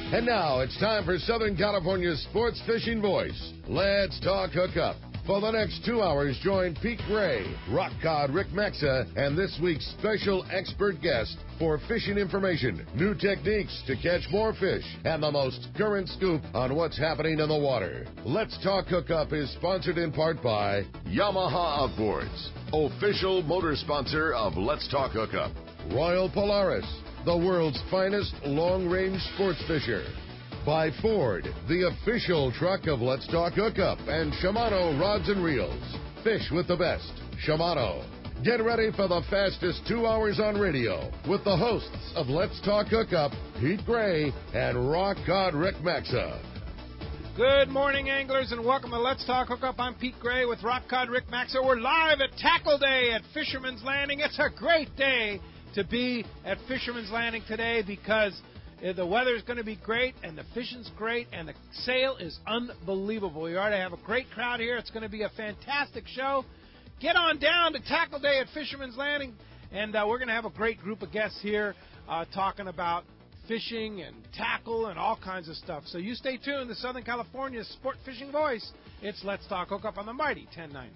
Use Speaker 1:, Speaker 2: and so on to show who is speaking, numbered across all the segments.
Speaker 1: And now it's time for Southern California's sports fishing voice. Let's talk hookup. For the next 2 hours, join Pete Gray, rock cod Rick Maxa, and this week's special expert guest for fishing information, new techniques to catch more fish, and the most current scoop on what's happening in the water. Let's Talk Hookup is sponsored in part by Yamaha Outboards, official motor sponsor of Let's Talk Hookup. Royal Polaris, the world's finest long-range sports fisher. By Ford, the official truck of Let's Talk Hookup, and Shimano Rods and Reels. Fish with the best. Shimano. Get ready for the fastest 2 hours on radio with the hosts of Let's Talk Hookup, Pete Gray and Rock Cod Rick Maxa.
Speaker 2: Good morning, anglers, and welcome to Let's Talk Hookup. I'm Pete Gray with Rock Cod Rick Maxa. We're live at Tackle Day at Fisherman's Landing. It's a great day to be at Fisherman's Landing today because the weather's going to be great, and the fishing's great, and the sale is unbelievable. We already have a great crowd here. It's going to be a fantastic show. Get on down to Tackle Day at Fisherman's Landing, and we're going to have a great group of guests here talking about fishing and tackle and all kinds of stuff. So you stay tuned to Southern California's sport fishing voice. It's Let's Talk Hookup on the mighty 1090.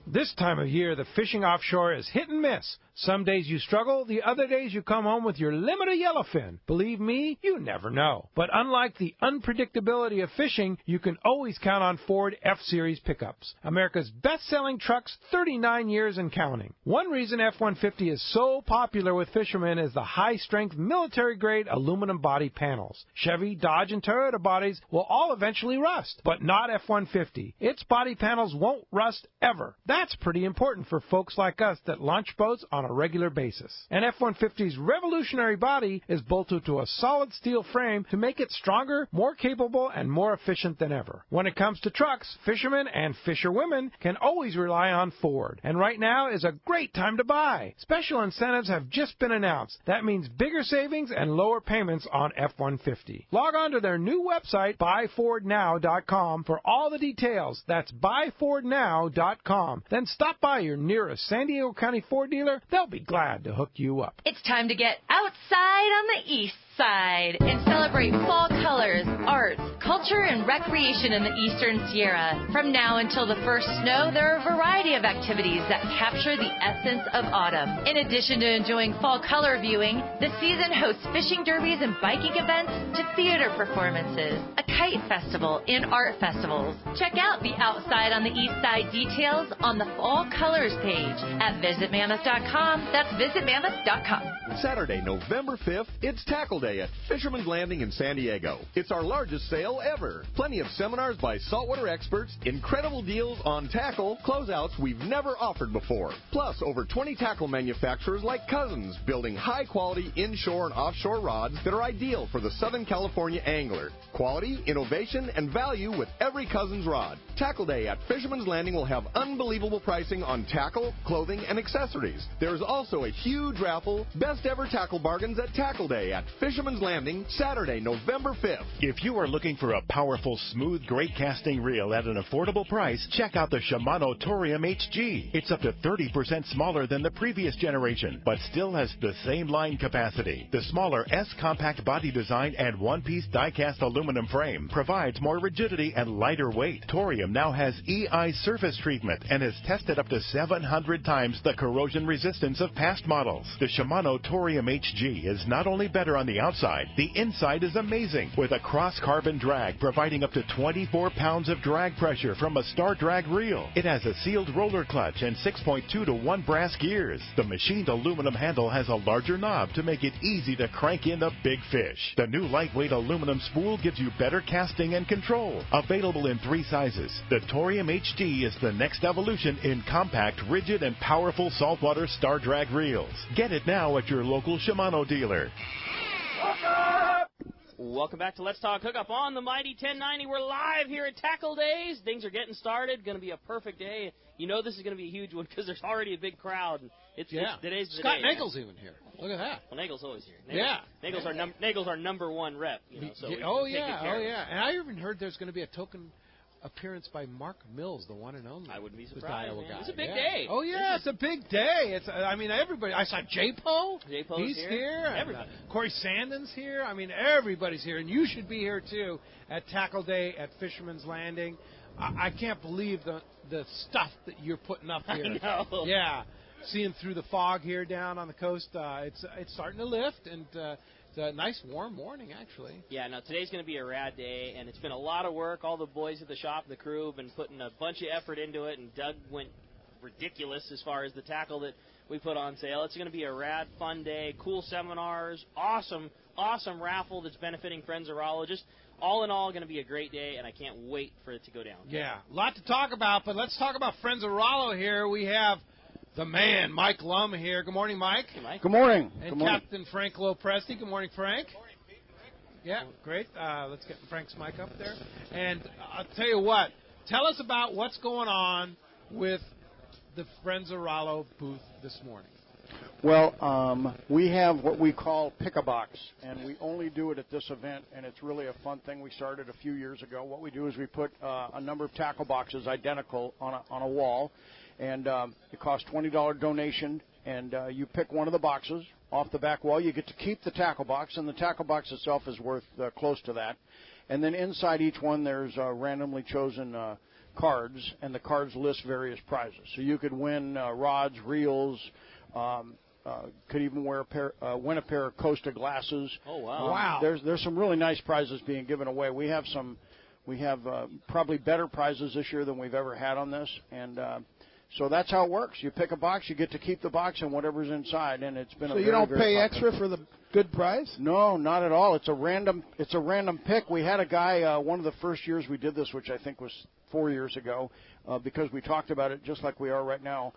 Speaker 2: This time of year, the fishing offshore is hit and miss. Some days you struggle, the other days you come home with your limit of yellowfin. Believe me, you never know. But unlike the unpredictability of fishing, you can always count on Ford F-Series pickups. America's best-selling trucks, 39 years and counting. One reason F-150 is so popular with fishermen is the high-strength military-grade aluminum body panels. Chevy, Dodge, and Toyota bodies will all eventually rust, but not F-150. Its body panels won't rust ever. That's pretty important for folks like us that launch boats on a regular basis. And F-150's revolutionary body is bolted to a solid steel frame to make it stronger, more capable, and more efficient than ever. When it comes to trucks, fishermen and fisherwomen can always rely on Ford. And right now is a great time to buy. Special incentives have just been announced. That means bigger savings and lower payments on F-150. Log on to their new website, buyfordnow.com, for all the details. That's buyfordnow.com. Then stop by your nearest San Diego County Ford dealer. They'll be glad to hook you up.
Speaker 3: It's time to get outside on the east side and celebrate fall colors, arts, culture, and recreation in the Eastern Sierra. From now until the first snow, there are a variety of activities that capture the essence of autumn. In addition to enjoying fall color viewing, the season hosts fishing derbies and biking events to theater performances, a kite festival, and art festivals. Check out the Outside on the East Side details on the Fall Colors page at visitmammoth.com. That's visitmammoth.com.
Speaker 4: Saturday, November 5th, it's Tackle Day at Fisherman's Landing in San Diego. It's our largest sale ever. Plenty of seminars by saltwater experts, incredible deals on tackle, closeouts we've never offered before. Plus, over 20 tackle manufacturers like Cousins building high-quality inshore and offshore rods that are ideal for the Southern California angler. Quality, innovation, and value with every Cousins rod. Tackle Day at Fisherman's Landing will have unbelievable pricing on tackle, clothing, and accessories. There's also a huge raffle, best ever tackle bargains at Tackle Day at Fisherman's Landing, Saturday, November 5th.
Speaker 5: If you are looking for a powerful, smooth, great casting reel at an affordable price, check out the Shimano Torium HG. It's up to 30% smaller than the previous generation, but still has the same line capacity. The smaller S-compact body design and one-piece die-cast aluminum frame provides more rigidity and lighter weight. Torium now has EI surface treatment and is tested up to 700 times the corrosion resistance of past models. The Shimano Torium HG is not only better on the outside, the inside is amazing, with a cross-carbon drag providing up to 24 pounds of drag pressure from a Star Drag reel. It has a sealed roller clutch and 6.2 to 1 brass gears. The machined aluminum handle has a larger knob to make it easy to crank in the big fish. The new lightweight aluminum spool gives you better casting and control. Available in 3 sizes, the Torium HG is the next evolution in compact, rigid, and powerful saltwater Star Drag reels. Get it now at your local Shimano dealer.
Speaker 6: Welcome back to Let's Talk Hookup on the Mighty 1090. We're live here at Tackle Days. Things are getting started. Going to be a perfect day. You know this is going to be a huge one because there's already a big crowd. It's today's the
Speaker 2: Scott
Speaker 6: day.
Speaker 2: Nagel's even here. Look at that.
Speaker 6: Well, Nagel's always here. Nagel's our number one rep. You know, so
Speaker 2: And I even heard there's going to be a token appearance by Mark Mills, the one and only.
Speaker 6: I wouldn't be surprised, man.
Speaker 2: Guy.
Speaker 6: It's a big day.
Speaker 2: Oh, yeah, it's a big day. Everybody. I saw J-Po.
Speaker 6: J-Po's
Speaker 2: He's here.
Speaker 6: Everybody.
Speaker 2: Corey Sandon's here. Everybody's here. And you should be here, too, at Tackle Day at Fisherman's Landing. I can't believe the stuff that you're putting up here.
Speaker 6: I know.
Speaker 2: Yeah. Seeing through the fog here down on the coast, it's starting to lift, and it's a nice warm morning, actually.
Speaker 6: Yeah, no, today's going to be a rad day, and it's been a lot of work. All the boys at the shop and the crew have been putting a bunch of effort into it, and Doug went ridiculous as far as the tackle that we put on sale. It's going to be a rad, fun day, cool seminars, awesome raffle that's benefiting Friends of Rollo. Just all in all, going to be a great day, and I can't wait for it to go down.
Speaker 2: Yeah, a lot to talk about, but let's talk about Friends of Rollo here. We have the man, Mike Lum, here. Good morning, Mike.
Speaker 6: Hey, Mike.
Speaker 7: Good morning.
Speaker 2: And
Speaker 7: Good morning.
Speaker 2: Captain Frank Lopresti. Good morning, Frank. Good morning, Pete. Yeah, great. Let's get Frank's mic up there. And I'll tell you what, tell us about what's going on with the Friends of Rollo booth this morning.
Speaker 7: Well, we have what we call Pick-a-Box, and we only do it at this event, and it's really a fun thing we started a few years ago. What we do is we put a number of tackle boxes identical on a wall, and it costs $20 donation, and you pick one of the boxes off the back wall. You get to keep the tackle box, and the tackle box itself is worth close to that. And then inside each one there's randomly chosen cards, and the cards list various prizes. So you could win rods, reels, could even win a pair of Costa glasses.
Speaker 6: Oh, wow.
Speaker 2: Wow.
Speaker 7: There's some really nice prizes being given away. We have probably better prizes this year than we've ever had on this, and so that's how it works. You pick a box, you get to keep the box and whatever's inside, and it's been
Speaker 8: So you don't pay extra for the good prize?
Speaker 7: No, not at all. It's a random pick. We had a guy one of the first years we did this, which I think was 4 years ago, because we talked about it just like we are right now.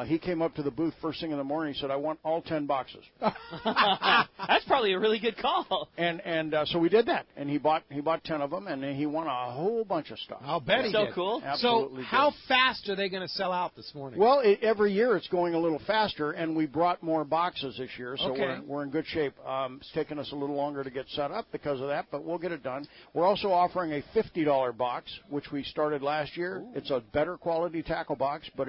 Speaker 7: He came up to the booth first thing in the morning. He said, "I want all 10 boxes."
Speaker 6: That's probably a really good call.
Speaker 7: And so we did that, and he bought 10 of them, and then he won a whole bunch of stuff.
Speaker 2: I'll bet he
Speaker 6: So
Speaker 2: did.
Speaker 6: cool.
Speaker 7: Absolutely.
Speaker 2: So how fast are they going to sell out this morning?
Speaker 7: Well, every year it's going a little faster, and we brought more boxes this year, so
Speaker 2: Okay.
Speaker 7: we're in good shape. It's taken us a little longer to get set up because of that, but we'll get it done. We're also offering a $50 box, which we started last year. Ooh. It's a better quality tackle box, but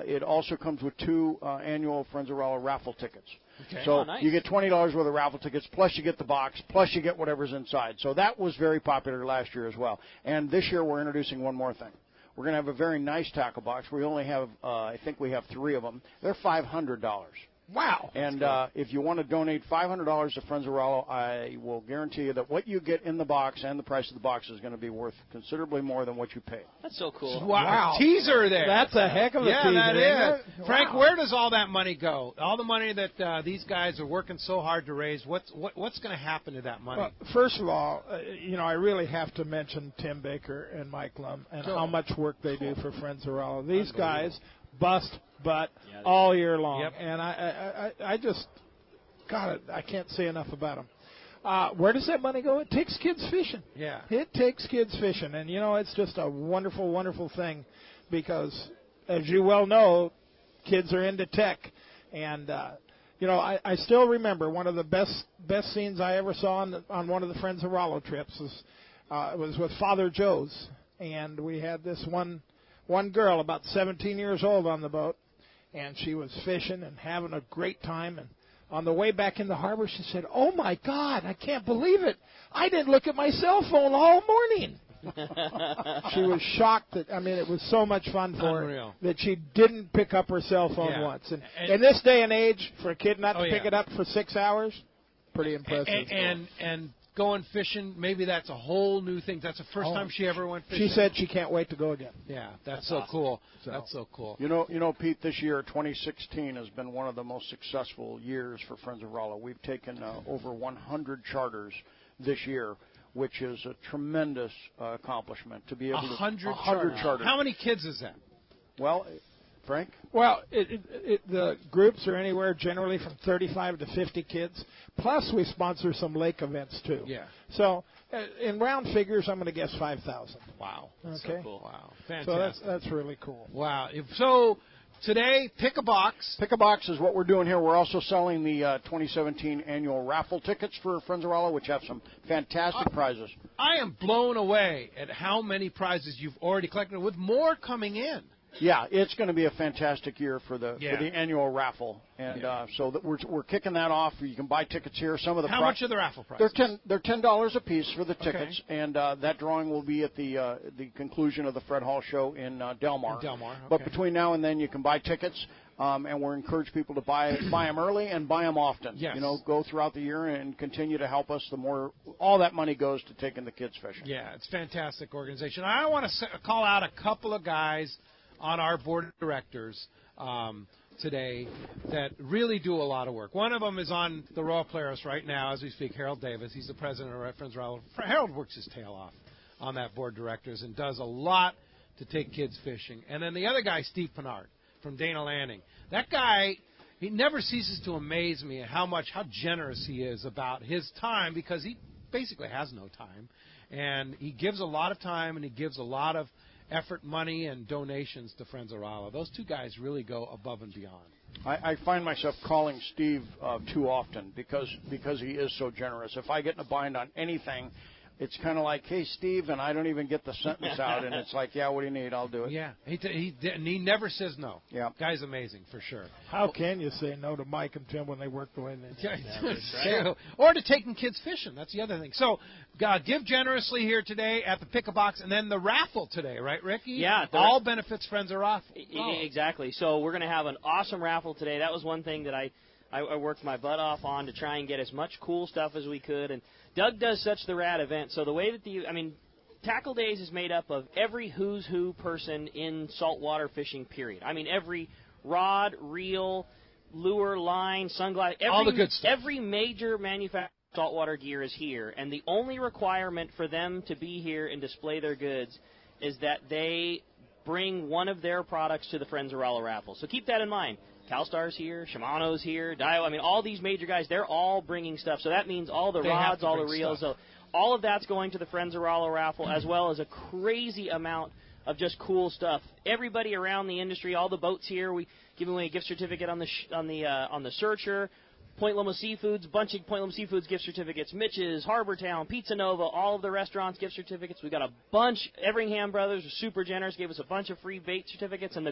Speaker 7: it also comes with 2 annual Friends of Rollo raffle tickets.
Speaker 2: Okay.
Speaker 7: So
Speaker 6: nice.
Speaker 7: you get $20 worth of raffle tickets, plus you get the box, plus you get whatever's inside. So that was very popular last year as well. And this year we're introducing one more thing. We're going to have a very nice tackle box. We only have, I think we have 3 of them. They're $500.
Speaker 2: Wow.
Speaker 7: And if you want to donate $500 to Friends of Rollo, I will guarantee you that what you get in the box and the price of the box is going to be worth considerably more than what you pay.
Speaker 6: That's so cool.
Speaker 2: Wow. Teaser there.
Speaker 8: That's a heck of a teaser.
Speaker 2: Yeah, that is.
Speaker 8: Wow.
Speaker 2: Frank, where does all that money go? All the money that these guys are working so hard to raise, what's going to happen to that money?
Speaker 8: Well, first of all, I really have to mention Tim Baker and Mike Lum and how much work they do for Friends of Rollo. These guys bust butt all year long. Yep. And I just, God, I can't say enough about them. Where does that money go? It takes kids fishing.
Speaker 2: Yeah.
Speaker 8: It takes kids fishing. And, it's just a wonderful, wonderful thing because, as you well know, kids are into tech. And, I still remember one of the best scenes I ever saw on one of the Friends of Rollo trips was with Father Joe's. And we had this one girl, about 17 years old, on the boat, and she was fishing and having a great time. And on the way back in the harbor, she said, "Oh, my God, I can't believe it. I didn't look at my cell phone all morning." She was shocked that, it was so much fun for her that she didn't pick up her cell phone once. And in this day and age, for a kid not to pick it up for 6 hours, pretty impressive.
Speaker 2: And going fishing, maybe that's a whole new thing. That's the first time she ever went fishing.
Speaker 8: She said she can't wait to go again.
Speaker 2: Yeah, that's so awesome. Cool. So. That's so cool.
Speaker 7: You know, Pete, this year, 2016, has been one of the most successful years for Friends of Rollo. We've taken over 100 charters this year, which is a tremendous accomplishment to be able to
Speaker 2: 100
Speaker 7: charters.
Speaker 2: How many kids is that?
Speaker 7: Well, Frank?
Speaker 8: Well, the groups are anywhere generally from 35 to 50 kids. Plus, we sponsor some lake events, too.
Speaker 2: Yeah.
Speaker 8: So, in round figures, I'm going to guess 5,000.
Speaker 2: Wow.
Speaker 6: That's
Speaker 8: okay.
Speaker 6: so cool.
Speaker 2: Wow. Fantastic.
Speaker 8: So that's really cool.
Speaker 2: Wow. So, today, pick a box.
Speaker 7: Pick a box is what we're doing here. We're also selling the 2017 annual raffle tickets for Friends of Rolla, which have some fantastic prizes.
Speaker 2: I am blown away at how many prizes you've already collected, with more coming in.
Speaker 7: Yeah, it's going to be a fantastic year for the annual raffle, and so that we're kicking that off. You can buy tickets here. Some of the
Speaker 2: how much are the raffle prizes?
Speaker 7: They're $10 a piece for the tickets, and that drawing will be at the conclusion of the Fred Hall show in Del Mar. But between now and then, you can buy tickets. And we're encourage people to buy them early and buy them often.
Speaker 2: Yes.
Speaker 7: Go throughout the year and continue to help us. The more all that money goes to taking the kids fishing.
Speaker 2: Yeah, it's a fantastic organization. I want to call out a couple of guys on our board of directors today that really do a lot of work. One of them is on the Royal Polaris right now as we speak, Harold Davis. He's the president of Friends of Rolla. Harold works his tail off on that board of directors and does a lot to take kids fishing. And then the other guy, Steve Pinard, from Dana Landing. That guy, he never ceases to amaze me at how generous he is about his time, because he basically has no time. And he gives a lot of time, and he gives a lot of effort, money, and donations to Friends of Rolla. Those two guys really go above and beyond.
Speaker 7: I find myself calling Steve too often because he is so generous. If I get in a bind on anything, it's kind of like, hey, Steve, and I don't even get the sentence out, and it's like, yeah, what do you need? I'll do it.
Speaker 2: Yeah, he never says no.
Speaker 7: Yeah,
Speaker 2: guy's amazing for sure.
Speaker 8: How can you say no to Mike and Tim when they work the way they do?
Speaker 2: Or to taking kids fishing. That's the other thing. So, give generously here today at the Pick-A-Box, and then the raffle today, right, Ricky?
Speaker 6: Yeah.
Speaker 2: All benefits Friends of Rolla.
Speaker 6: Exactly. So we're going to have an awesome raffle today. That was one thing that I worked my butt off on to try and get as much cool stuff as we could. And Doug does such the rad event. So the way that Tackle Days is made up of every who's who person in saltwater fishing, period. I mean, every rod, reel, lure, line, sunglass,
Speaker 2: all the good stuff.
Speaker 6: Every major manufacturer of saltwater gear is here. And the only requirement for them to be here and display their goods is that they bring one of their products to the Friends of Rolla raffle. So keep that in mind. CalStar's here, Shimano's here, Daiwa. All these major guys, they're all bringing stuff. So that means all the rods, all the reels. So all of that's going to the Friends of Rolla raffle, as well as a crazy amount of just cool stuff. Everybody around the industry, all the boats here, we give away a gift certificate on the Searcher. Point Loma Seafoods, bunch of Point Loma Seafoods gift certificates, Mitch's, Harbor Town, Pizza Nova, all of the restaurants gift certificates. We got a bunch. Everingham Brothers was super generous, gave us a bunch of free bait certificates. And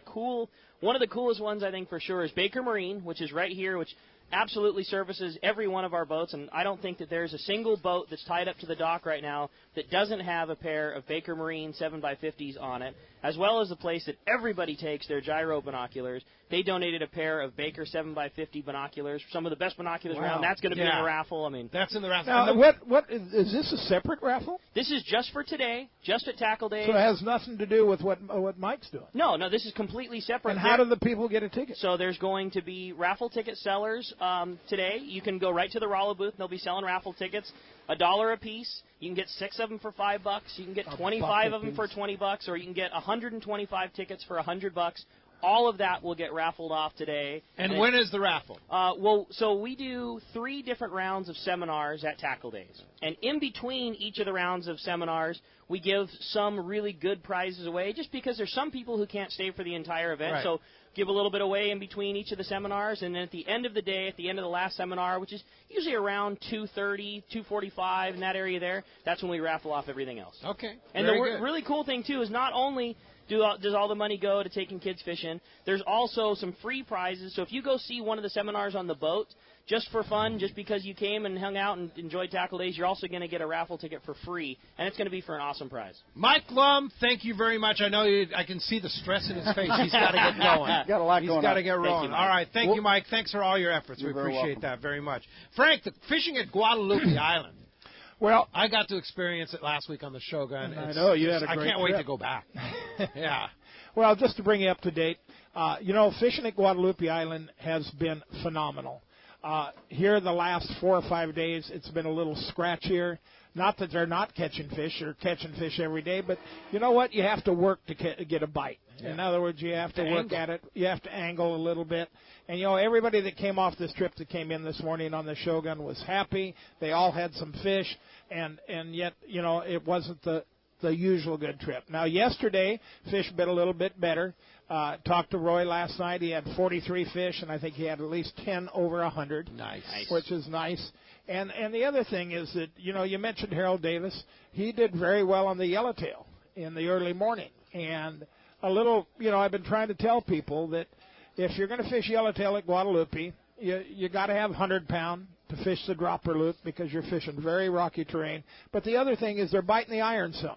Speaker 6: one of the coolest ones, I think, for sure, is Baker Marine, which is right here, which absolutely services every one of our boats. And I don't think that there's a single boat that's tied up to the dock right now that doesn't have a pair of Baker Marine 7x50s on it, as well as the place that everybody takes their gyro binoculars. They donated a pair of Baker 7x50 binoculars, some of the best binoculars around. That's going to be in the raffle.
Speaker 2: That's in the raffle.
Speaker 8: Now, what is this a separate raffle?
Speaker 6: This is just for today, just at Tackle Days.
Speaker 8: So it has nothing to do with what Mike's doing.
Speaker 6: No, this is completely separate.
Speaker 8: And how do the people get a ticket?
Speaker 6: So there's going to be raffle ticket sellers today. You can go right to the Rolla booth, and they'll be selling raffle tickets. $1 a piece. You can get 6 of them for $5. You can get 25 of them for $20, or you can get 125 tickets for $100. All of that will get raffled off today.
Speaker 2: And when is the raffle?
Speaker 6: So we do 3 different rounds of seminars at Tackle Days. And in between each of the rounds of seminars, we give some really good prizes away, just because there's some people who can't stay for the entire event.
Speaker 2: Right.
Speaker 6: So give a little bit away in between each of the seminars. And then at the end of the day, at the end of the last seminar, which is usually around 2:30, 2:45, in that area there, that's when we raffle off everything else.
Speaker 2: Okay.
Speaker 6: And the really cool thing, too, is not only does all the money go to taking kids fishing, there's also some free prizes. So if you go see one of the seminars on the boat, just for fun, just because you came and hung out and enjoyed Tackle Days, you're also going to get a raffle ticket for free, and it's going to be for an awesome prize.
Speaker 2: Mike Lum, thank you very much. I know I can see the stress in his face. He's got to get going.
Speaker 7: Got a lot going on.
Speaker 2: He's got to get rolling. All right, thank you, Mike. Thanks for all your efforts.
Speaker 7: You're
Speaker 2: We
Speaker 7: very
Speaker 2: appreciate
Speaker 7: welcome.
Speaker 2: that very much. Frank, the fishing at Guadalupe Island.
Speaker 8: Well,
Speaker 2: I got to experience it last week on the Shogun.
Speaker 8: I know you had a great
Speaker 2: I can't wait
Speaker 8: trip.
Speaker 2: to go back. Yeah.
Speaker 8: Well, just to bring you up to date, fishing at Guadalupe Island has been phenomenal. Here the last 4 or 5 days, it's been a little scratchier. Not that they're not catching fish or catching fish every day, but you know what? You have to work to get a bite. Yeah. In other words, you have to work at it. You have to angle a little bit. And, everybody that came off this trip that came in this morning on the Shogun was happy. They all had some fish, and yet, it wasn't the the usual good trip. Now, yesterday, fish bit a little bit better. Talked to Roy last night. He had 43 fish, and I think he had at least 10 over 100.
Speaker 2: Nice.
Speaker 8: Which is nice. And the other thing is that, you mentioned Harold Davis. He did very well on the yellowtail in the early morning. And a little, I've been trying to tell people that if you're going to fish yellowtail at Guadalupe, you got to have 100-pound to fish the dropper loop because you're fishing very rocky terrain. But the other thing is they're biting the iron some.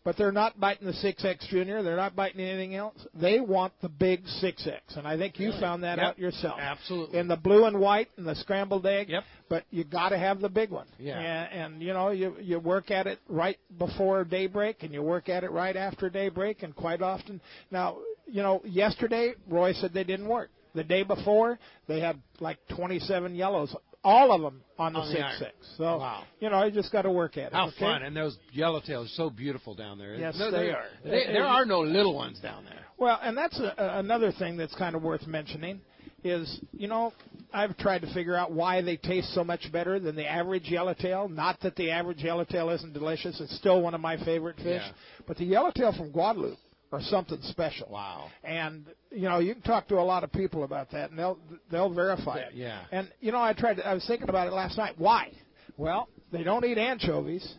Speaker 8: But they're not biting the 6X Junior. They're not biting anything else. They want the big 6X. And I think you found that out yourself.
Speaker 2: Absolutely.
Speaker 8: In the blue and white and the scrambled egg.
Speaker 2: Yep.
Speaker 8: But you got to have the big one.
Speaker 2: Yeah.
Speaker 8: And you work at it right before daybreak and you work at it right after daybreak. And quite often. Now, yesterday, Roy said they didn't work. The day before, they had like 27 yellows. All of them on the 6X. So,
Speaker 2: wow.
Speaker 8: You just got to work at it.
Speaker 2: How fun. And those yellowtails are so beautiful down there.
Speaker 8: Yes, they are.
Speaker 2: There are no little ones down there.
Speaker 8: Well, and that's another thing that's kind of worth mentioning is, I've tried to figure out why they taste so much better than the average yellowtail. Not that the average yellowtail isn't delicious. It's still one of my favorite fish.
Speaker 2: Yeah.
Speaker 8: But the yellowtail from Guadalupe are something special.
Speaker 2: Wow.
Speaker 8: And, you can talk to a lot of people about that, and they'll verify it.
Speaker 2: Yeah.
Speaker 8: And, I was thinking about it last night. Why? Well, they don't eat anchovies,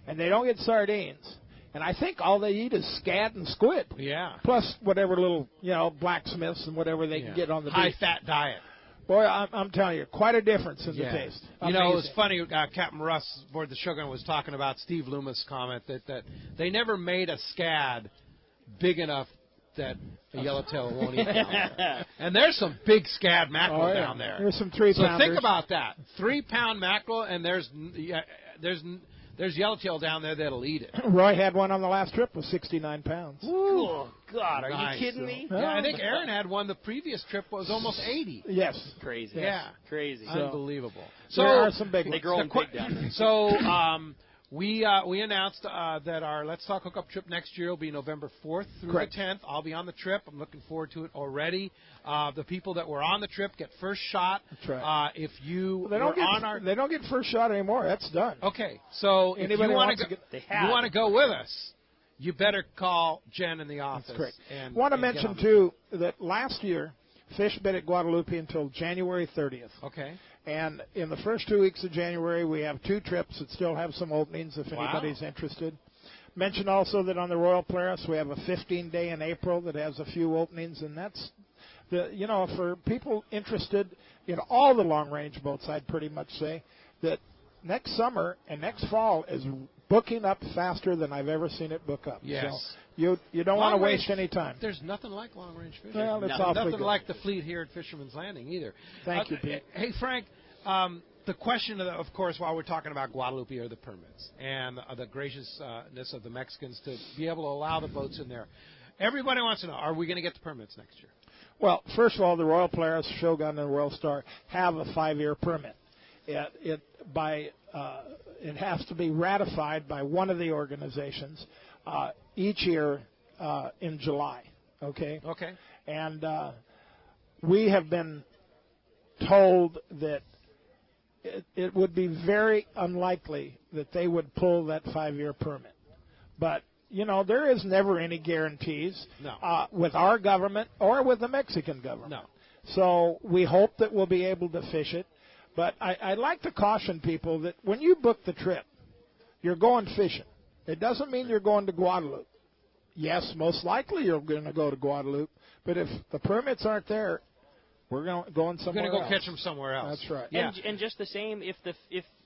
Speaker 8: and they don't get sardines. And I think all they eat is scad and squid.
Speaker 2: Yeah.
Speaker 8: Plus whatever little, blacksmiths and whatever they can get on the beach.
Speaker 2: High-fat diet.
Speaker 8: Boy, I'm telling you, quite a difference in the taste.
Speaker 2: It was funny. Captain Russ aboard the Shogun was talking about Steve Loomis' comment that they never made a scad big enough that a yellowtail won't eat down there. And there's some big scad mackerel down there.
Speaker 8: There's some 3-pounders.
Speaker 2: So think about that. 3-pound mackerel, and there's yellowtail down there that'll eat it.
Speaker 8: Roy had one on the last trip with 69 pounds.
Speaker 6: Oh, God, are you kidding me?
Speaker 2: Yeah, I think Aaron had one the previous trip was almost 80.
Speaker 8: Yes.
Speaker 6: Crazy.
Speaker 2: Yeah.
Speaker 6: Crazy.
Speaker 2: Unbelievable.
Speaker 8: So there are some big ones.
Speaker 6: They grow big down there.
Speaker 2: So we announced that our Let's Talk Hookup trip next year will be November 4th through
Speaker 8: Correct.
Speaker 2: the 10th. I'll be on the trip. I'm looking forward to it already. The people that were on the trip get first shot.
Speaker 8: That's right.
Speaker 2: If you
Speaker 8: they don't get first shot anymore. That's done.
Speaker 2: Okay. So if
Speaker 8: Anybody
Speaker 2: you want to go with us, you better call Jen in the office.
Speaker 8: That's correct.
Speaker 2: And
Speaker 8: want to mention too that last year fish bit at Guadalupe until January 30th.
Speaker 2: Okay.
Speaker 8: And in the first 2 weeks of January, we have 2 trips that still have some openings if anybody's interested. Mention also that on the Royal Polaris, we have a 15-day in April that has a few openings, and that's, for people interested in all the long-range boats, I'd pretty much say that next summer and next fall is booking up faster than I've ever seen it book up.
Speaker 2: Yes.
Speaker 8: So you don't want to waste any time.
Speaker 2: There's nothing like long-range fishing.
Speaker 8: Well, it's awfully
Speaker 2: nothing
Speaker 8: good.
Speaker 2: like the fleet here at Fisherman's Landing either.
Speaker 8: Thank you, Pete.
Speaker 2: Hey, Frank, the question, of course, while we're talking about Guadalupe are the permits and the graciousness of the Mexicans to be able to allow the boats in there. Everybody wants to know, are we going to get the permits next year?
Speaker 8: Well, first of all, the Royal Polaris, Shogun, and the Royal Star have a 5-year permit. It has to be ratified by one of the organizations each year in July. Okay.
Speaker 2: Okay.
Speaker 8: And we have been told that it would be very unlikely that they would pull that 5-year permit. But there is never any guarantees with our government or with the Mexican government.
Speaker 2: No.
Speaker 8: So we hope that we'll be able to fish it. But I'd like to caution people that when you book the trip, you're going fishing. It doesn't mean you're going to Guadalupe. Yes, most likely you're going to go to Guadalupe. But if the permits aren't there, we're going somewhere else.
Speaker 2: We're going to go catch them somewhere else.
Speaker 8: That's right.
Speaker 6: Yeah. And just the same, if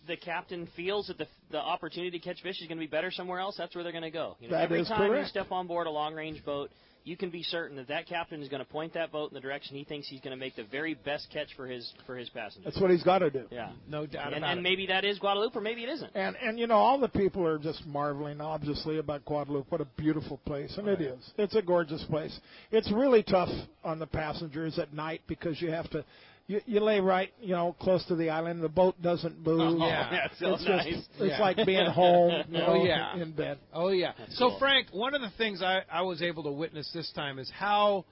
Speaker 6: the captain feels that the opportunity to catch fish is going to be better somewhere else, that's where they're going to go. Every time you step on board a long-range boat, you can be certain that captain is going to point that boat in the direction he thinks he's going to make the very best catch for his passengers.
Speaker 8: That's what he's got to do.
Speaker 6: Yeah,
Speaker 2: no doubt about it.
Speaker 6: And maybe that is Guadalupe, or maybe it isn't.
Speaker 8: And all the people are just marveling, obviously, about Guadalupe. What a beautiful place, and it is. It's a gorgeous place. It's really tough on the passengers at night because you have to. You lay right, close to the island. The boat doesn't move. It's like being home, in bed.
Speaker 2: Oh, yeah.
Speaker 6: That's
Speaker 2: so,
Speaker 6: cool.
Speaker 2: Frank, one of the things I was able to witness this time is how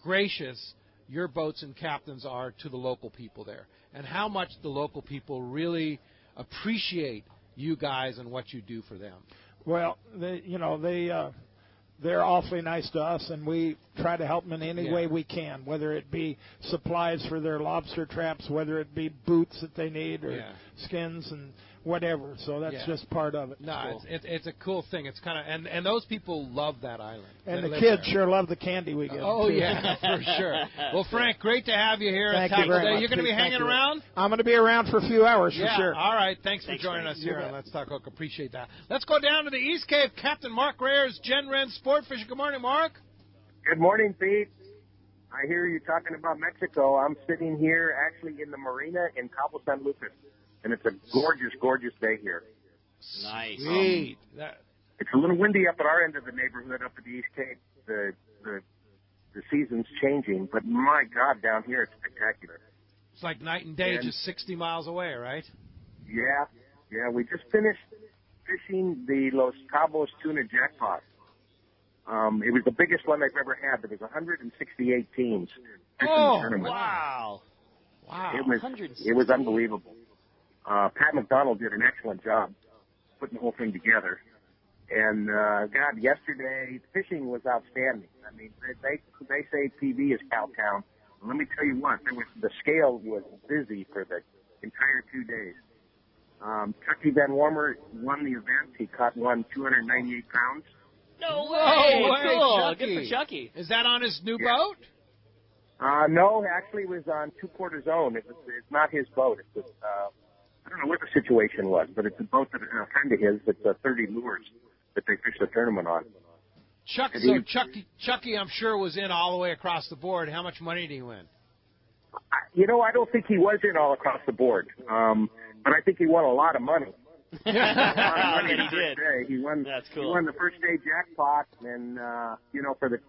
Speaker 2: gracious your boats and captains are to the local people there and how much the local people really appreciate you guys and what you do for them.
Speaker 8: Well, they're awfully nice to us, and we try to help them in any way we can, whether it be supplies for their lobster traps, whether it be boots that they need, or skins and whatever. So that's just part of it.
Speaker 2: No, it's a cool thing. It's kind of and those people love that island.
Speaker 8: And the kids sure love the candy we get.
Speaker 2: Oh,
Speaker 8: too.
Speaker 2: yeah, for sure. Well, Frank, great to have you here
Speaker 8: Thank
Speaker 2: at
Speaker 8: you
Speaker 2: Tackle
Speaker 8: very
Speaker 2: Day.
Speaker 8: much,
Speaker 2: You're going to be
Speaker 8: Pete.
Speaker 2: hanging around?
Speaker 8: I'm going to be around for a few hours for sure.
Speaker 2: All right. Thanks for joining us here on Let's Talk Hook. Appreciate that. Let's go down to the East Cape. Captain Mark Rayers, Gen Ren Sport Fishing. Good morning, Mark.
Speaker 9: Good morning, Pete. I hear you talking about Mexico. I'm sitting here actually in the marina in Cabo San Lucas, and it's a gorgeous, gorgeous day here.
Speaker 6: Nice.
Speaker 2: Sweet.
Speaker 9: It's a little windy up at our end of the neighborhood up at the East Cape. The season's changing, but my God, down here it's spectacular.
Speaker 2: It's like night and day, just 60 miles away, right?
Speaker 9: Yeah. We just finished fishing the Los Cabos tuna jackpot. It was the biggest one they've ever had. There was 168 teams fishing the tournament.
Speaker 6: Wow.
Speaker 9: It was unbelievable. Pat McDonald did an excellent job putting the whole thing together. And, God, yesterday, fishing was outstanding. I mean, they say PV is Cowtown. Let me tell you what, the scale was busy for the entire 2 days. Chucky Van Warmer won the event. He caught 298 pounds.
Speaker 6: No way! Cool.
Speaker 2: Chucky.
Speaker 6: Good for Chucky.
Speaker 2: Is that on his new boat?
Speaker 9: No, actually it was on 2/4 own. It's not his boat. It was, I don't know what the situation was, but it's a boat that a friend of his that's 30 lures that they fish the tournament on.
Speaker 2: Chucky, I'm sure, was in all the way across the board. How much money did he win?
Speaker 9: I don't think he was in all across the board, but I think he won a lot of money.
Speaker 6: He did.
Speaker 9: He won.
Speaker 6: That's cool.
Speaker 9: He won the first day jackpot, and for the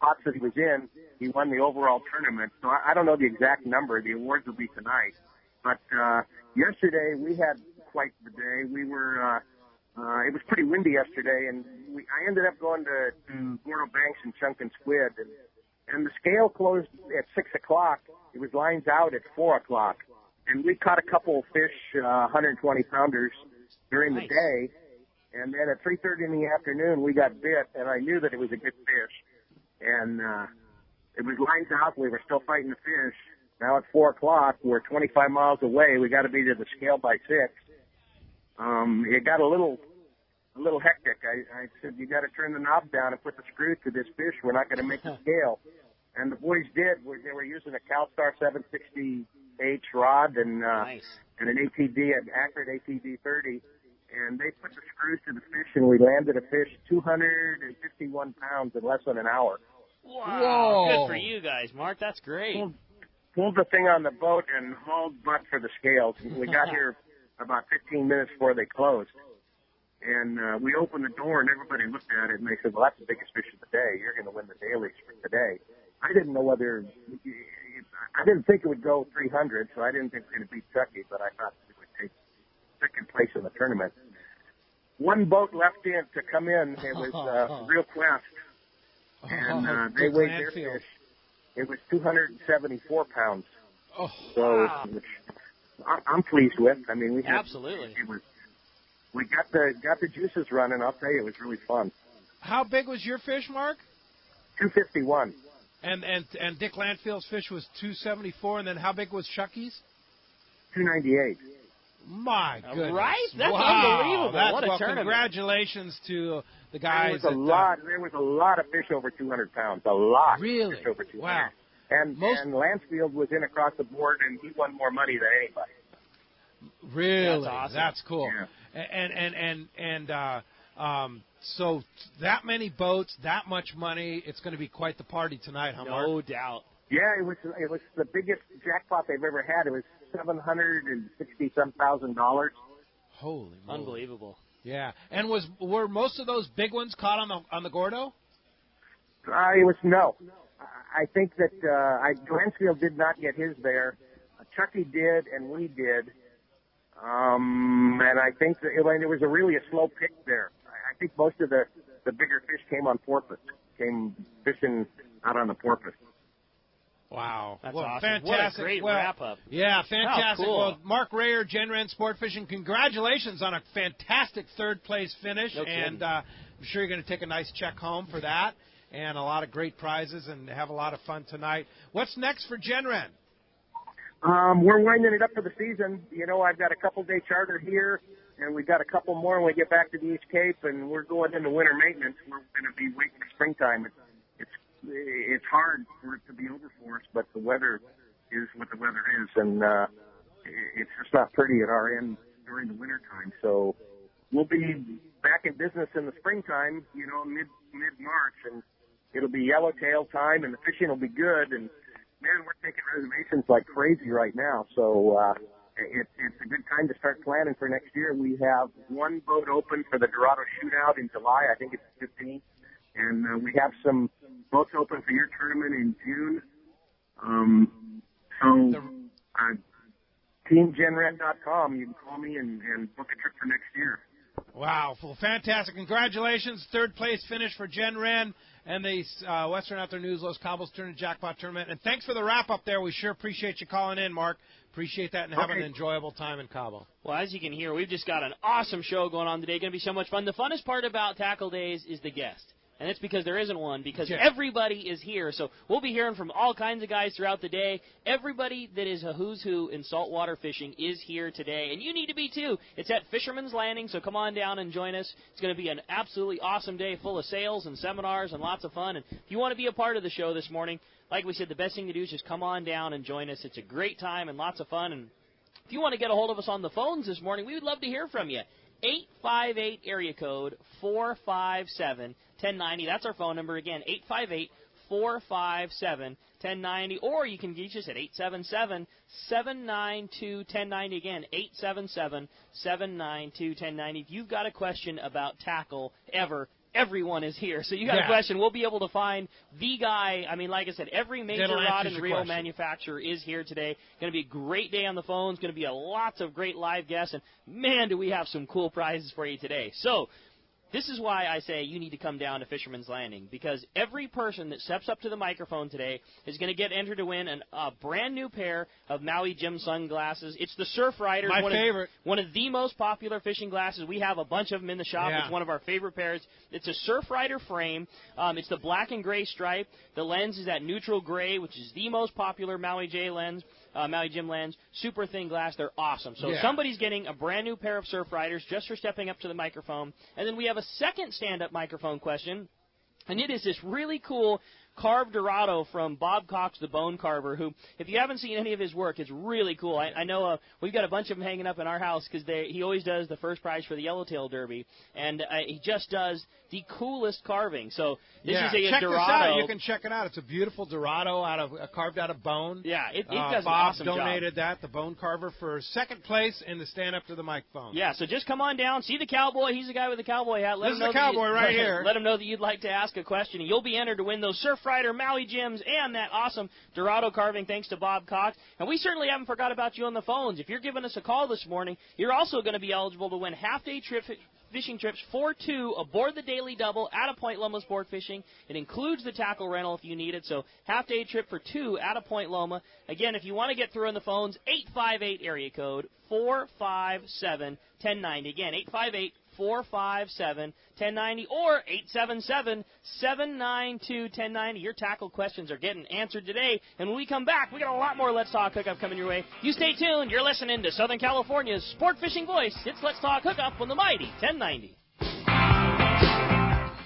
Speaker 9: pots that he was in, he won the overall tournament. So I don't know the exact number. The awards will be tonight. But yesterday we had quite the day. We were. It was pretty windy yesterday, and I ended up going to Gordo Banks and Chunk and Squid, and the scale closed at 6 o'clock. It was lines out at 4 o'clock, and we caught a couple of fish, 120 pounders during the day, and then at 3:30 in the afternoon we got bit, and I knew that it was a good fish, and it was lines out. We were still fighting the fish. Now at 4 o'clock, we're 25 miles away. We got to be to the scale by 6. It got a little hectic. I said, you got to turn the knob down and put the screw to this fish. We're not going to make the scale. And the boys did. They were using a CalStar 760H rod and an ATD, an accurate ATD 30. And they put the screws to the fish, and we landed a fish 251 pounds in less than an hour.
Speaker 6: Wow. Good for you guys, Mark. That's great.
Speaker 9: Pulled the thing on the boat and hauled butt for the scales. We got here about 15 minutes before they closed. And we opened the door, and everybody looked at it, and they said, well, that's the biggest fish of the day. You're going to win the dailies for today. I didn't know I didn't think it would go 300, so I didn't think it was going to beat Chucky, but I thought it would take second place in the tournament. One boat left in to come in. It was Real Quest, and they weighed their fish. It was 274 pounds. So I'm pleased with. I mean,
Speaker 6: absolutely.
Speaker 9: We got the juices running. I'll tell you, it was really fun.
Speaker 2: How big was your fish, Mark?
Speaker 9: 251.
Speaker 2: And Dick Landfield's fish was 274, and then how big was Chucky's?
Speaker 9: 298.
Speaker 2: My goodness!
Speaker 6: Right? That's
Speaker 2: unbelievable.
Speaker 6: What a tournament!
Speaker 2: Congratulations to the guys.
Speaker 9: There was a lot of fish over 200 pounds. A lot.
Speaker 2: Really?
Speaker 9: Of fish over 200.
Speaker 2: Wow.
Speaker 9: And Lansfield was in across the board, and he won more money than anybody.
Speaker 2: Really?
Speaker 6: That's awesome.
Speaker 2: That's cool.
Speaker 9: Yeah.
Speaker 2: So that many boats, that much money, it's going to be quite the party tonight, huh, Mark?
Speaker 6: No doubt.
Speaker 9: Yeah, it was the biggest jackpot they've ever had. It was $760,000.
Speaker 2: Holy moly.
Speaker 6: Unbelievable.
Speaker 2: Yeah. And were most of those big ones caught on the Gordo?
Speaker 9: It was no. I think that Lansfield did not get his there. Chucky did, and we did. And I think that it was a slow pick there. I think most of the bigger fish came on porpoise, came fishing out on the porpoise.
Speaker 2: Wow.
Speaker 6: That's
Speaker 2: well,
Speaker 6: awesome.
Speaker 2: Fantastic.
Speaker 6: What a great wrap-up.
Speaker 2: Yeah, fantastic.
Speaker 6: How cool.
Speaker 2: Well, Mark Rayer, Gen Ren Sport Fishing, congratulations on a fantastic third-place finish.
Speaker 6: No kidding.
Speaker 2: And I'm sure you're going to take a nice check home for that and a lot of great prizes and have a lot of fun tonight. What's next for Gen Ren?
Speaker 9: We're winding it up for the season. You know, I've got a couple-day charter here, and we've got a couple more when we get back to the East Cape, and we're going into winter maintenance. We're going to be waiting for springtime. It's hard for it to be over for us, but the weather is what the weather is, and it's just not pretty at our end during the winter time. So we'll be back in business in the springtime, you know, mid-March, and it'll be yellowtail time, and the fishing will be good. And man, we're taking reservations like crazy right now. So it's a good time to start planning for next year. We have one boat open for the Dorado Shootout in July. I think it's the 15th. And we have some boats open for your tournament in June. TeamGenRent.com. You can call me and book a trip for next year.
Speaker 2: Wow. Well, fantastic. Congratulations. Third place finish for Gen Ren and the Western Outdoor News Los Cabos Tournament Jackpot Tournament. And thanks for the wrap-up there. We sure appreciate you calling in, Mark. Appreciate that and having an enjoyable time in Cabo.
Speaker 6: Well, as you can hear, we've just got an awesome show going on today. Going to be so much fun. The funnest part about Tackle Days is the guest. And it's because there isn't one, because everybody is here. So we'll be hearing from all kinds of guys throughout the day. Everybody that is a who's who in saltwater fishing is here today, and you need to be too. It's at Fisherman's Landing, so come on down and join us. It's going to be an absolutely awesome day full of sales and seminars and lots of fun. And if you want to be a part of the show this morning, like we said, the best thing to do is just come on down and join us. It's a great time and lots of fun. And if you want to get a hold of us on the phones this morning, we would love to hear from you. 858 area code 457-1090. That's our phone number again, 858-457-1090. Or you can reach us at 877-792-1090. Again, 877-792-1090. If you've got a question about tackle everyone is here. So you got a question, we'll be able to find the guy. I mean, like I said, every major rod and reel manufacturer is here today. Going to be a great day on the phones. Going to be lots of great live guests. And, man, do we have some cool prizes for you today. So this is why I say you need to come down to Fisherman's Landing, because every person that steps up to the microphone today is going to get entered to win a brand-new pair of Maui Jim sunglasses. It's the Surf Riders.
Speaker 2: My favorite.
Speaker 6: One of the most popular fishing glasses. We have a bunch of them in the shop.
Speaker 2: Yeah.
Speaker 6: It's one of our favorite pairs. It's a Surf Rider frame. It's the black and gray stripe. The lens is that neutral gray, which is the most popular Maui Jim lens. Super thin glass. They're awesome. So somebody's getting a brand new pair of Surf Riders just for stepping up to the microphone. And then we have a second stand-up microphone question, and it is this really cool carved Dorado from Bob Cox, the Bone Carver, who, if you haven't seen any of his work, it's really cool. I know we've got a bunch of them hanging up in our house because he always does the first prize for the Yellowtail Derby, and he just does the coolest carving. So this is a
Speaker 2: check
Speaker 6: Dorado.
Speaker 2: This out. You can check it out. It's a beautiful Dorado carved out of bone.
Speaker 6: Yeah, it does an
Speaker 2: Bob
Speaker 6: awesome job.
Speaker 2: Bob donated that, the Bone Carver, for second place in the stand up to the microphone.
Speaker 6: Yeah, so just come on down, see the cowboy. He's the guy with the cowboy hat.
Speaker 2: This is the cowboy right here.
Speaker 6: Let him know that you'd like to ask a question, and you'll be entered to win those Surf Rider Maui Jims and that awesome Dorado carving thanks to Bob Cox. And we certainly haven't forgot about you on the phones. If you're giving us a call this morning, you're also going to be eligible to win half-day fishing trips for two aboard the Daily Double at a Point Loma Sport Fishing. It includes the tackle rental if you need it. So half-day trip for two at a Point Loma. Again, if you want to get through on the phones, 858 area code 457-1090. Again, 858-457-1090 or 877-792-1090. Your tackle questions are getting answered today. And when we come back, we got a lot more Let's Talk Hookup coming your way. You stay tuned. You're listening to Southern California's sport fishing voice. It's Let's Talk Hookup on the mighty 1090.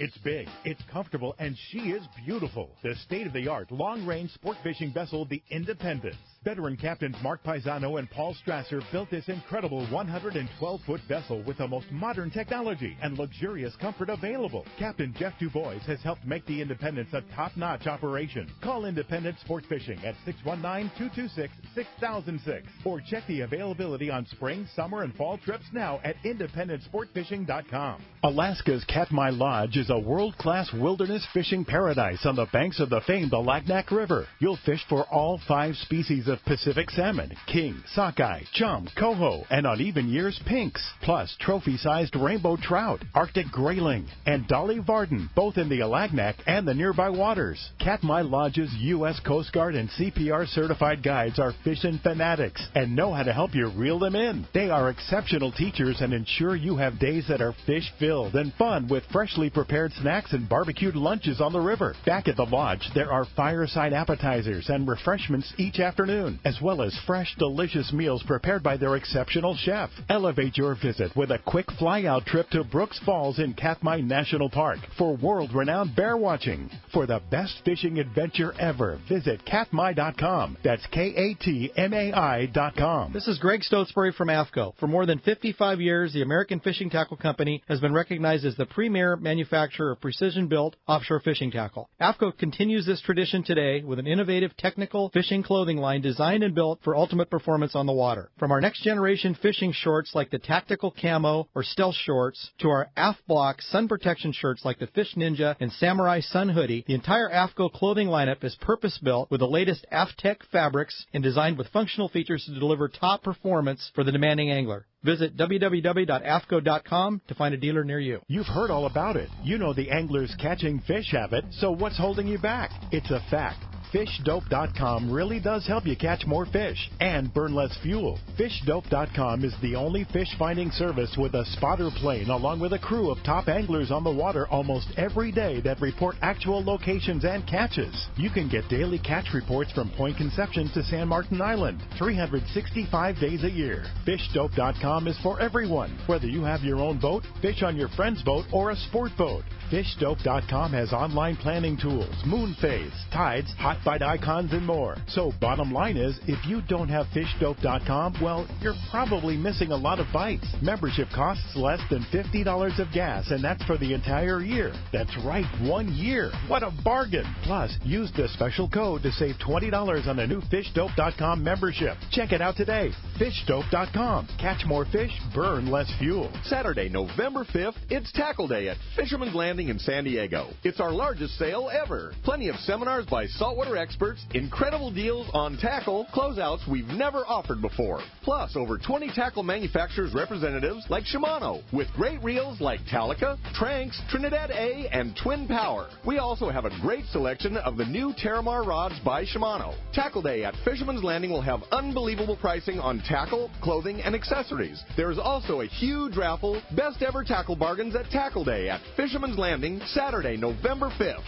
Speaker 5: It's big, it's comfortable, and she is beautiful. The state-of-the-art long-range sport fishing vessel, the Independence. Veteran captains Mark Paisano and Paul Strasser built this incredible 112-foot vessel with the most modern technology and luxurious comfort available. Captain Jeff DuBois has helped make the Independence a top-notch operation. Call Independence Sport Fishing at 619-226-6006 or check the availability on spring, summer, and fall trips now at IndependenceSportFishing.com. Alaska's Katmai Lodge is a world-class wilderness fishing paradise on the banks of the famed Alagnak River. You'll fish for all 5 species of Pacific salmon, king, sockeye, chum, coho, and on even years, pinks. Plus, trophy-sized rainbow trout, Arctic grayling, and Dolly Varden, both in the Alagnac and the nearby waters. Katmai Lodge's U.S. Coast Guard and CPR certified guides are fishing fanatics and know how to help you reel them in. They are exceptional teachers and ensure you have days that are fish-filled and fun with freshly prepared snacks and barbecued lunches on the river. Back at the lodge, there are fireside appetizers and refreshments each afternoon, as well as fresh, delicious meals prepared by their exceptional chef. Elevate your visit with a quick fly-out trip to Brooks Falls in Katmai National Park for world-renowned bear watching. For the best fishing adventure ever, visit katmai.com. That's KATMAI.com.
Speaker 10: This is Greg Stotesbury from AFCO. For more than 55 years, the American Fishing Tackle Company has been recognized as the premier manufacturer of precision-built offshore fishing tackle. AFCO continues this tradition today with an innovative technical fishing clothing line designed and built for ultimate performance on the water. From our next-generation fishing shorts like the Tactical Camo or Stealth Shorts to our AF Block sun protection shirts like the Fish Ninja and Samurai Sun Hoodie, the entire AFCO clothing lineup is purpose-built with the latest AFTech fabrics and designed with functional features to deliver top performance for the demanding angler. Visit www.afco.com to find a dealer near you.
Speaker 5: You've heard all about it. You know the anglers catching fish have it, so what's holding you back? It's a fact. FishDope.com really does help you catch more fish and burn less fuel. FishDope.com is the only fish finding service with a spotter plane along with a crew of top anglers on the water almost every day that report actual locations and catches. You can get daily catch reports from Point Conception to San Martin Island, 365 days a year. FishDope.com is for everyone, whether you have your own boat, fish on your friend's boat, or a sport boat. FishDope.com has online planning tools, moon phase, tides, hot bite icons, and more. So bottom line is, if you don't have FishDope.com, well, you're probably missing a lot of bites. Membership costs less than $50 of gas, and that's for the entire year. That's right, 1 year. What a bargain. Plus, use the special code to save $20 on a new FishDope.com membership. Check it out today. FishDope.com. Catch more fish, burn less fuel.
Speaker 4: Saturday, November 5th, it's Tackle Day at Fisherman's Landing in San Diego. It's our largest sale ever. Plenty of seminars by saltwater experts, incredible deals on tackle, closeouts we've never offered before. Plus, over 20 tackle manufacturers representatives like Shimano, with great reels like Talica, Tranks, Trinidad A, and Twin Power. We also have a great selection of the new Terramar rods by Shimano. Tackle Day at Fisherman's Landing will have unbelievable pricing on tackle, clothing, and accessories. There is also a huge raffle, best ever tackle bargains at Tackle Day at Fisherman's Landing, Saturday, November 5th.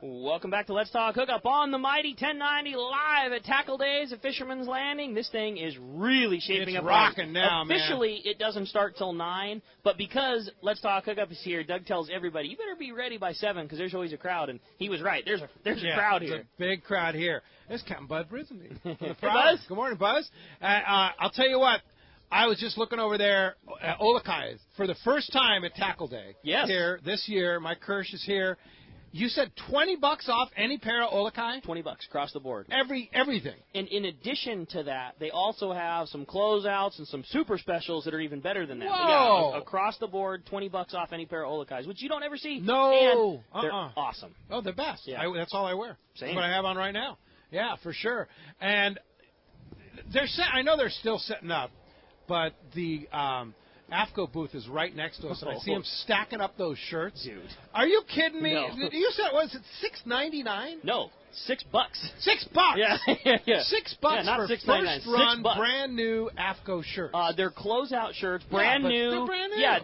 Speaker 6: Welcome back to Let's Talk Hookup on the Mighty 1090 live at Tackle Days at Fisherman's Landing. This thing is really shaping up.
Speaker 2: It's rocking now,
Speaker 6: Officially, it doesn't start till 9, but because Let's Talk Hookup is here, Doug tells everybody, you better be ready by 7 because there's always a crowd, and he was right. There's a crowd here.
Speaker 2: There's a big crowd here. There's Captain Bud Brisley.
Speaker 6: Hey, Buzz.
Speaker 2: Good morning, Buzz. I'll tell you what. I was just looking over there at Olakai for the first time at Tackle Day.
Speaker 6: Yes.
Speaker 2: Here this year. Mike Kirsch is here. You said $20 off any pair of Olakai?
Speaker 6: $20 across the board.
Speaker 2: Everything.
Speaker 6: And in addition to that, they also have some closeouts and some super specials that are even better than that.
Speaker 2: Whoa!
Speaker 6: Yeah, across the board, $20 off any pair of Olakais, which you don't ever see.
Speaker 2: No.
Speaker 6: And they're awesome.
Speaker 2: Oh, they're best.
Speaker 6: Yeah.
Speaker 2: That's all I wear.
Speaker 6: Same.
Speaker 2: That's what I have on right now. Yeah, for sure. And I know they're still setting up, but the AFCO booth is right next to us, and I see them stacking up those shirts.
Speaker 6: Dude.
Speaker 2: Are you kidding me?
Speaker 6: No.
Speaker 2: You said, was it $6.99?
Speaker 6: No, $6.
Speaker 2: $6?
Speaker 6: Yeah.
Speaker 2: $6
Speaker 6: not
Speaker 2: for
Speaker 6: $6.99,
Speaker 2: first run,
Speaker 6: $6.
Speaker 2: brand new AFCO shirts.
Speaker 6: They're closeout shirts, brand new.
Speaker 2: They're brand new.
Speaker 6: Yeah,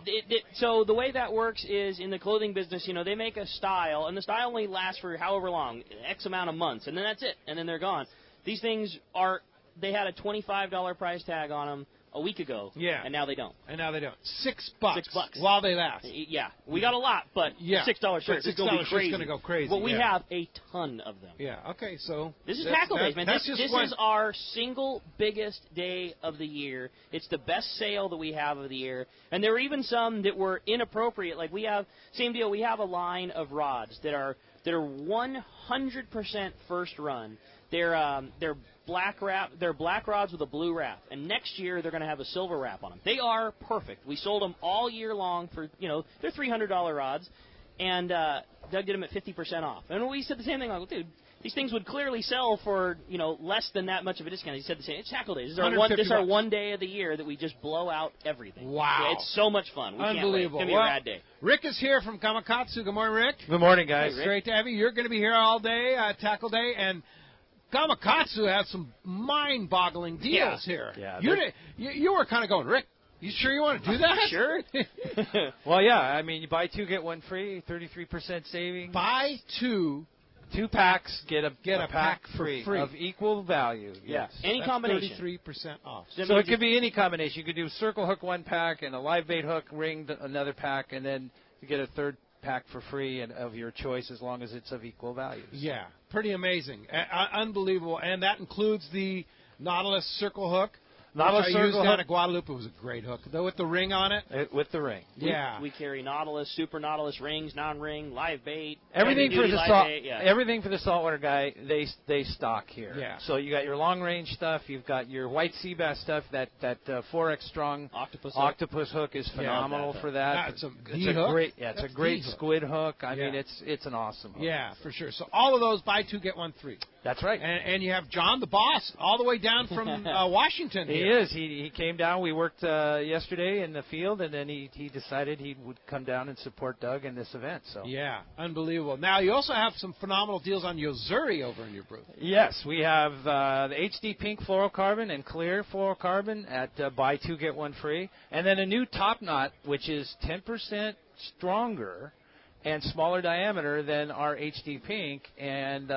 Speaker 6: so the way that works is in the clothing business, they make a style, and the style only lasts for however long, X amount of months, and then that's it, and then they're gone. These things they had a $25 price tag on them a week ago, and now they don't.
Speaker 2: $6
Speaker 6: $6
Speaker 2: while they last.
Speaker 6: Yeah, we got a lot, but $6 shirts is going to go crazy. But we have a ton of them.
Speaker 2: Yeah. Okay. So
Speaker 6: this is Tackle Days, man. This is our single biggest day of the year. It's the best sale that we have of the year, and there are even some that were inappropriate. Like we have same deal. We have a line of rods that are 100% first run. They're black wrap. They're black rods with a blue wrap, and next year they're going to have a silver wrap on them. They are perfect. We sold them all year long for they're $300 rods, and Doug did them at 50% off. And we said the same thing. Like, dude, these things would clearly sell for, less than that much of a discount. He said the same. It's Tackle Days. This is our one day of the year that we just blow out everything.
Speaker 2: Wow.
Speaker 6: Yeah, it's so much fun. We
Speaker 2: Unbelievable.
Speaker 6: Can't wait. It's going to be a rad day.
Speaker 2: Rick is here from Gamakatsu. Good morning, Rick.
Speaker 11: Good morning, guys.
Speaker 2: It's great to have you. You're going to be here all day, Tackle Day, and Gamakatsu has some mind-boggling deals here.
Speaker 11: Yeah,
Speaker 2: you were kind of going, Rick, you sure you want to do that?
Speaker 6: Sure.
Speaker 11: Well, yeah. I mean, you buy 2, get 1 free, 33% savings.
Speaker 2: Buy 2.
Speaker 11: 2 packs, get a
Speaker 2: pack
Speaker 11: free
Speaker 2: for free.
Speaker 11: of equal value. Yes.
Speaker 6: Any combination.
Speaker 2: 33% off.
Speaker 11: So it could be any combination. You could do circle hook 1 pack and a live bait hook ring another pack, and then you get a third pack for free and of your choice as long as it's of equal value.
Speaker 2: Yeah, pretty amazing. Unbelievable. And that includes the Nautilus circle hook.
Speaker 11: Nautilus
Speaker 2: which I used down at Guadalupe. It was a great hook, though, with the ring on it.
Speaker 11: With the ring.
Speaker 2: Yeah.
Speaker 6: We carry Nautilus, Super Nautilus rings, non-ring, live bait.
Speaker 11: Everything for the saltwater guy, they stock here.
Speaker 2: Yeah.
Speaker 11: So you got your long range stuff, you've got your white sea bass stuff. That 4X strong octopus hook is phenomenal for that.
Speaker 2: It's a great
Speaker 11: It's a great squid hook. I mean, it's an awesome hook.
Speaker 2: Yeah, for sure. So all of those, buy 2, get 1 free.
Speaker 11: That's right.
Speaker 2: And you have John the boss all the way down from Washington.
Speaker 11: He is. He came down. We worked yesterday in the field, and then he decided he would come down and support Doug in this event. So
Speaker 2: yeah, unbelievable. Now you also have some phenomenal deals on Yozuri over in your booth.
Speaker 11: Yes, we have the HD Pink fluorocarbon and clear fluorocarbon at buy 2 get 1 free, and then a new top knot which is 10% stronger and smaller diameter than our HD Pink, and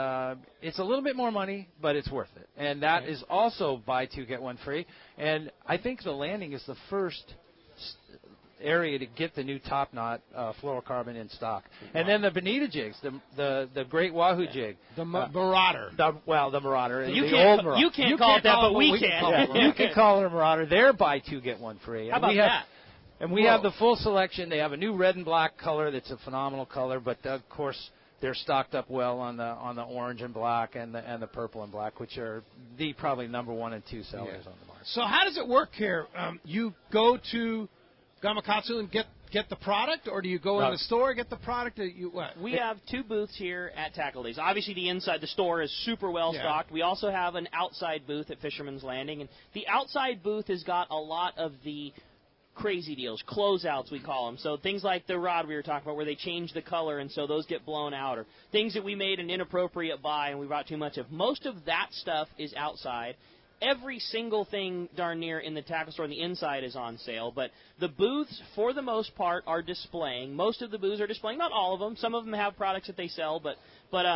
Speaker 11: it's a little bit more money, but it's worth it. And that is also buy 2 get 1 free. And I think the Landing is the first area to get the new top knot fluorocarbon in stock. And then the Bonita jigs, the Great Wahoo jig,
Speaker 2: the Marauder.
Speaker 11: The Marauder.
Speaker 6: You
Speaker 11: can't
Speaker 6: call it that, but we can.
Speaker 11: You can call it a Marauder. They're buy 2 get 1 free.
Speaker 6: How about that?
Speaker 11: And we have the full selection. They have a new red and black color that's a phenomenal color, but of course they're stocked up well on the orange and black and the purple and black, which are the probably number 1 and 2 sellers on the market.
Speaker 2: So how does it work here? You go to Gamakatsu and get the product, or do you go in the store and get the product?
Speaker 6: We have 2 booths here at Tackle Days. Obviously, the store is super well stocked. We also have an outside booth at Fisherman's Landing, and the outside booth has got a lot of the crazy deals, closeouts we call them. So things like the rod we were talking about where they change the color and so those get blown out, or things that we made an inappropriate buy and we bought too much of. Most of that stuff is outside. Every single thing darn near in the tackle store on the inside is on sale, but the booths, for the most part, are displaying. Most of the booths are displaying, not all of them. Some of them have products that they sell, but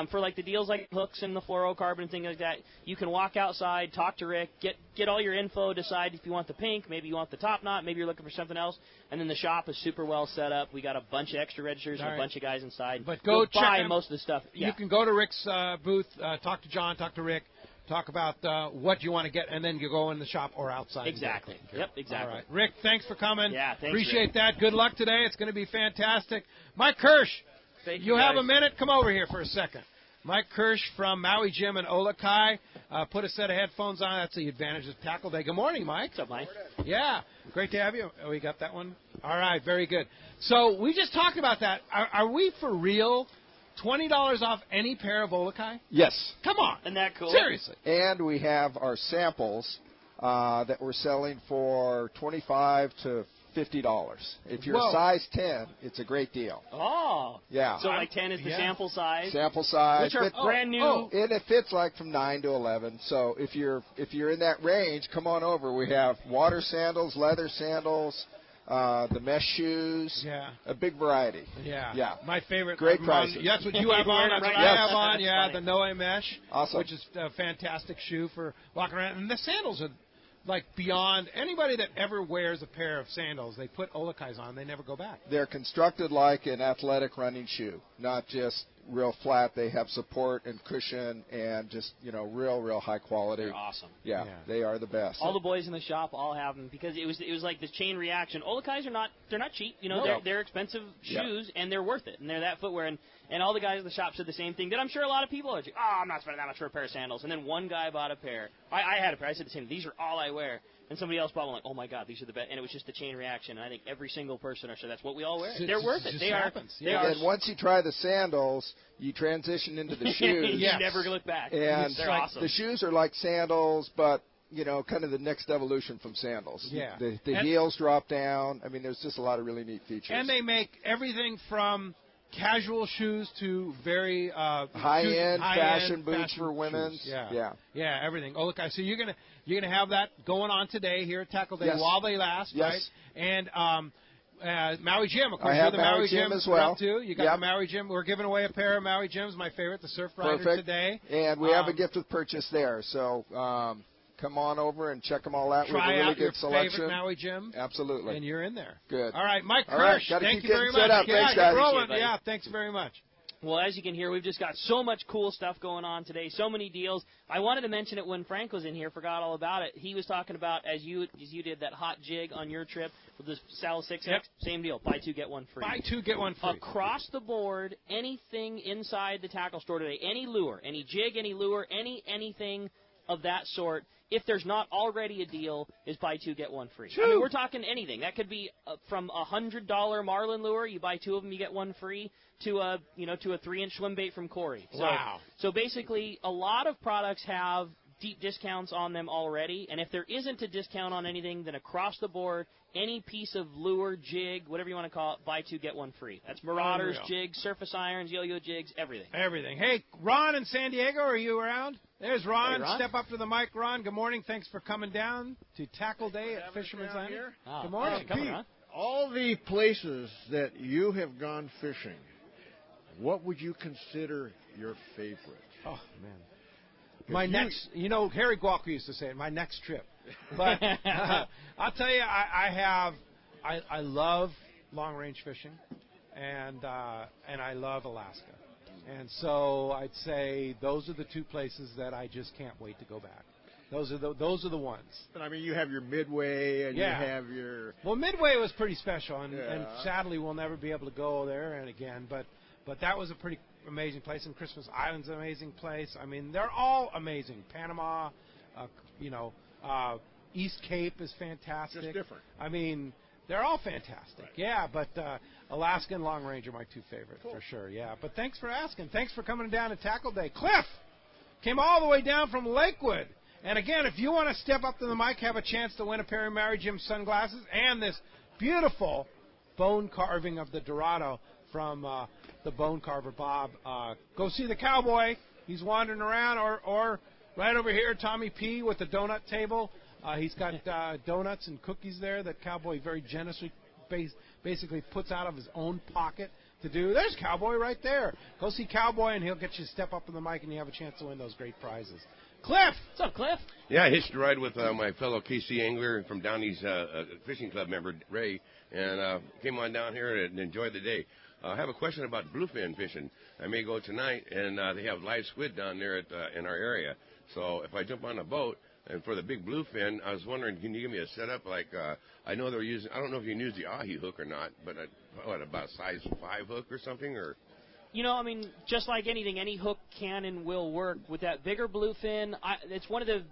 Speaker 6: for like the deals like hooks and the fluorocarbon and things like that, you can walk outside, talk to Rick, get all your info, decide if you want the pink, maybe you want the top knot, maybe you're looking for something else, and then the shop is super well set up. We got a bunch of extra registers and a bunch of guys inside.
Speaker 2: But go
Speaker 6: buy
Speaker 2: check
Speaker 6: most of the stuff.
Speaker 2: You can go to Rick's booth, talk to John, talk to Rick, talk about what you want to get, and then you go in the shop or outside.
Speaker 6: Exactly. Yep, exactly.
Speaker 2: All right. Rick, thanks for coming.
Speaker 6: Yeah, thanks,
Speaker 2: Appreciate
Speaker 6: Rick.
Speaker 2: that. Good luck today. It's going to be fantastic. Mike Kirsch,
Speaker 6: you
Speaker 2: have a minute? Come over here for a second. Mike Kirsch from Maui Jim and Olakai. Put a set of headphones on. That's the advantage of Tackle Day. Good morning, Mike.
Speaker 6: What's up, Mike?
Speaker 2: Yeah. Great to have you. Oh, we got that one? All right. Very good. So we just talked about that. Are we for real? $20 off any pair of Olakai?
Speaker 12: Yes.
Speaker 2: Come on.
Speaker 6: Isn't that cool?
Speaker 2: Seriously.
Speaker 12: And we have our samples that we're selling for $25 to $50. If you're a size 10, it's a great deal.
Speaker 6: Oh.
Speaker 12: Yeah.
Speaker 6: So like 10 is the sample size?
Speaker 12: Sample size.
Speaker 6: Which are brand new.
Speaker 12: And it fits like from 9 to 11. So if you're in that range, come on over. We have water sandals, leather sandals, the mesh shoes, a big variety.
Speaker 2: Yeah. My favorite.
Speaker 12: Great prices.
Speaker 2: That's what you have on. That's what I have on. Yeah, the Noe mesh,
Speaker 12: awesome.
Speaker 2: Which is a fantastic shoe for walking around. And the sandals are like beyond anybody that ever wears a pair of sandals. They put Olakais on. They never go back.
Speaker 12: They're constructed like an athletic running shoe, not just real flat. They have support and cushion and just, real high quality.
Speaker 6: They're awesome.
Speaker 12: Yeah, they are the best.
Speaker 6: All the boys in the shop all have them because it was like this chain reaction. Olakais they're not cheap. They're expensive shoes and they're worth it. And they're that footwear. And all the guys in the shop said the same thing that I'm sure a lot of people are like, I'm not spending that much for a pair of sandals. And then one guy bought a pair. I had a pair. I said the same. These are all I wear. and somebody else bought one like, oh my God, these are the best, and it was just a chain reaction. And I think every single person said that's what we all wear. They're worth it. They are.
Speaker 12: And once you try the sandals, you transition into the shoes.
Speaker 6: You never look back.
Speaker 12: And
Speaker 6: they're awesome.
Speaker 12: The shoes are like sandals, but kind of the next evolution from sandals.
Speaker 2: Yeah.
Speaker 12: The heels drop down. I mean, there's just a lot of really neat features.
Speaker 2: And they make everything from casual shoes to very
Speaker 12: high-end fashion boots for women.
Speaker 2: Yeah, everything. Oh, look, so you're gonna have that going on today here at Tackle Day while they last, right? And Maui Jim, of course,
Speaker 12: I have
Speaker 2: you're the Maui
Speaker 12: Jim as well.
Speaker 2: Too. You got the Maui Jim. We're giving away a pair of Maui Jims, my favorite, the Surf Rider today.
Speaker 12: And we have a gift with purchase there. So come on over and check them all out.
Speaker 2: Try
Speaker 12: really
Speaker 2: out
Speaker 12: good
Speaker 2: your
Speaker 12: selection.
Speaker 2: favorite Maui Jim.
Speaker 12: Absolutely.
Speaker 2: And you're in there.
Speaker 12: Good.
Speaker 2: All right, Mike
Speaker 12: all right,
Speaker 2: Kirsch, thank you very much.
Speaker 12: Set up. Thanks, guys.
Speaker 2: Yeah, thanks very much.
Speaker 6: Well, as you can hear, we've just got so much cool stuff going on today, so many deals. I wanted to mention it when Frank was in here, forgot all about it. He was talking about, as you did, that hot jig on your trip with the Sal 6X, same deal, buy two, get one free.
Speaker 2: Buy two, get one free.
Speaker 6: Across the board, anything inside the tackle store today, any lure, any jig, any lure, anything of that sort, if there's not already a deal, is buy two, get one free. I mean, we're talking anything. That could be from a $100 marlin lure, you buy two of them, you get one free, to a 3-inch swim bait from Corey.
Speaker 2: Wow.
Speaker 6: So basically, a lot of products have deep discounts on them already, and if there isn't a discount on anything, then across the board, any piece of lure, jig, whatever you want to call it, buy two, get one free. That's Marauders, jigs, surface irons, yo-yo jigs, everything.
Speaker 2: Everything. Hey, Ron in San Diego, are you around? There's Ron.
Speaker 6: Hey, Ron.
Speaker 2: Step up to the mic, Ron. Good morning. Thanks for coming down to Tackle Day at Fisherman's Landing. Good morning.
Speaker 13: Pete, all the places that you have gone fishing, what would you consider your favorite?
Speaker 2: Oh, man. My next, Harry Gualker used to say it, my next trip. But I'll tell you, I love long-range fishing, and I love Alaska. And so I'd say those are the two places that I just can't wait to go back. Those are the ones.
Speaker 13: But I mean, you have your Midway, and you have your.
Speaker 2: Well, Midway was pretty special, and sadly we'll never be able to go there and again. But that was a pretty amazing place, and Christmas Island's an amazing place. I mean, they're all amazing. Panama, East Cape is fantastic.
Speaker 13: Just different.
Speaker 2: I mean, they're all fantastic. Right. Yeah, but Alaska and Long Range are my two favorite for sure. Yeah, but thanks for asking. Thanks for coming down to Tackle Day. Cliff came all the way down from Lakewood. And again, if you want to step up to the mic, have a chance to win a pair of Mary Jim sunglasses and this beautiful bone carving of the Dorado from the bone carver Bob. Go see the cowboy. He's wandering around, or right over here, Tommy P. with the donut table. He's got donuts and cookies there that Cowboy very generously basically puts out of his own pocket to do. There's Cowboy right there. Go see Cowboy, and he'll get you to step up on the mic, and you have a chance to win those great prizes. Cliff!
Speaker 6: What's up, Cliff?
Speaker 14: Yeah, I hitched a ride with my fellow KC angler from Downey's fishing club member, Ray, and came on down here and enjoyed the day. I have a question about bluefin fishing. I may go tonight, and they have live squid down there in our area. So if I jump on a boat, and for the big bluefin, I was wondering, can you give me a setup? Like, I know they're using, I don't know if you can use the ahi hook or not, but about size 5 hook or something? Or
Speaker 6: I mean, just like anything, any hook can and will work. With that bigger bluefin, it's one of the,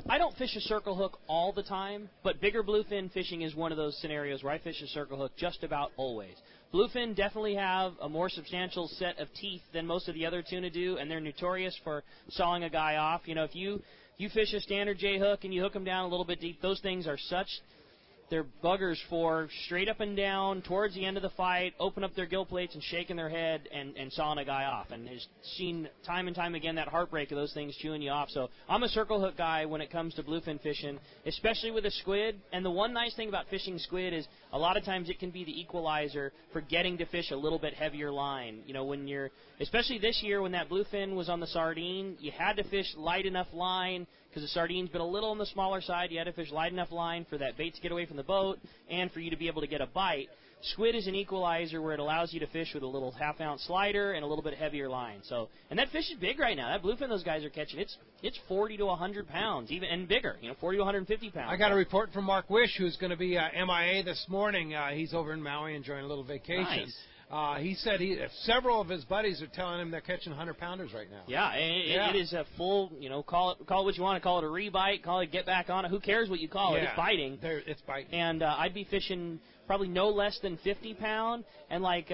Speaker 6: I don't fish a circle hook all the time, but bigger bluefin fishing is one of those scenarios where I fish a circle hook just about always. Bluefin definitely have a more substantial set of teeth than most of the other tuna do, and they're notorious for sawing a guy off. If you fish a standard J hook and you hook them down a little bit deep, those things are they're buggers for straight up and down towards the end of the fight, open up their gill plates and shaking their head and sawing a guy off. And has seen time and time again that heartbreak of those things chewing you off. So I'm a circle hook guy when it comes to bluefin fishing, especially with a squid. And the one nice thing about fishing squid is a lot of times it can be the equalizer for getting to fish a little bit heavier line. When you're, especially this year when that bluefin was on the sardine, you had to fish light enough line because the sardine's been a little on the smaller side. You had to fish light enough line for that bait to get away from the boat and for you to be able to get a bite. Squid is an equalizer where it allows you to fish with a little half-ounce slider and a little bit heavier line. So, and that fish is big right now. That bluefin those guys are catching, it's it's 40 to 100 pounds, even and bigger. 40 to 150 pounds.
Speaker 2: I got a report from Mark Wish, who's going to be MIA this morning. He's over in Maui enjoying a little vacation.
Speaker 6: Nice.
Speaker 2: He said several of his buddies are telling him they're catching 100-pounders right now.
Speaker 6: Yeah, it is a full, call it what you want to call it, a rebite, call it get back on it. Who cares what you call it? It's biting.
Speaker 2: It's biting.
Speaker 6: And I'd be fishing probably no less than 50 pound and like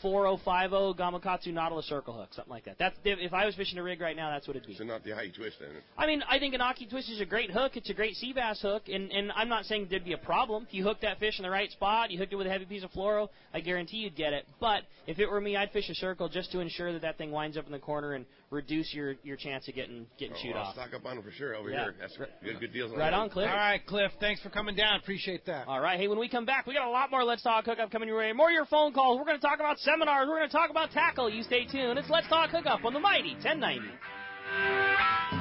Speaker 6: 4050 Gamakatsu Nautilus circle hook, something like that. That's if I was fishing a rig right now, that's what it'd be.
Speaker 14: So not the Aki Twist then.
Speaker 6: I mean, I think an Aki Twist is a great hook. It's a great sea bass hook, and I'm not saying there'd be a problem. If you hook that fish in the right spot, you hooked it with a heavy piece of fluoro, I guarantee you'd get it. But if it were me, I'd fish a circle just to ensure that thing winds up in the corner and reduce your chance of getting chewed off.
Speaker 14: I'll stock up on it for sure over here. That's good deals.
Speaker 6: Right on, Cliff.
Speaker 2: All right, Cliff. Thanks for coming down. Appreciate that.
Speaker 6: All right. Hey, when we come back, we got a lot more Let's Talk Hookup coming your way. More of your phone calls. We're going to talk about seminars. We're going to talk about tackle. You stay tuned. It's Let's Talk Hookup on the Mighty 1090.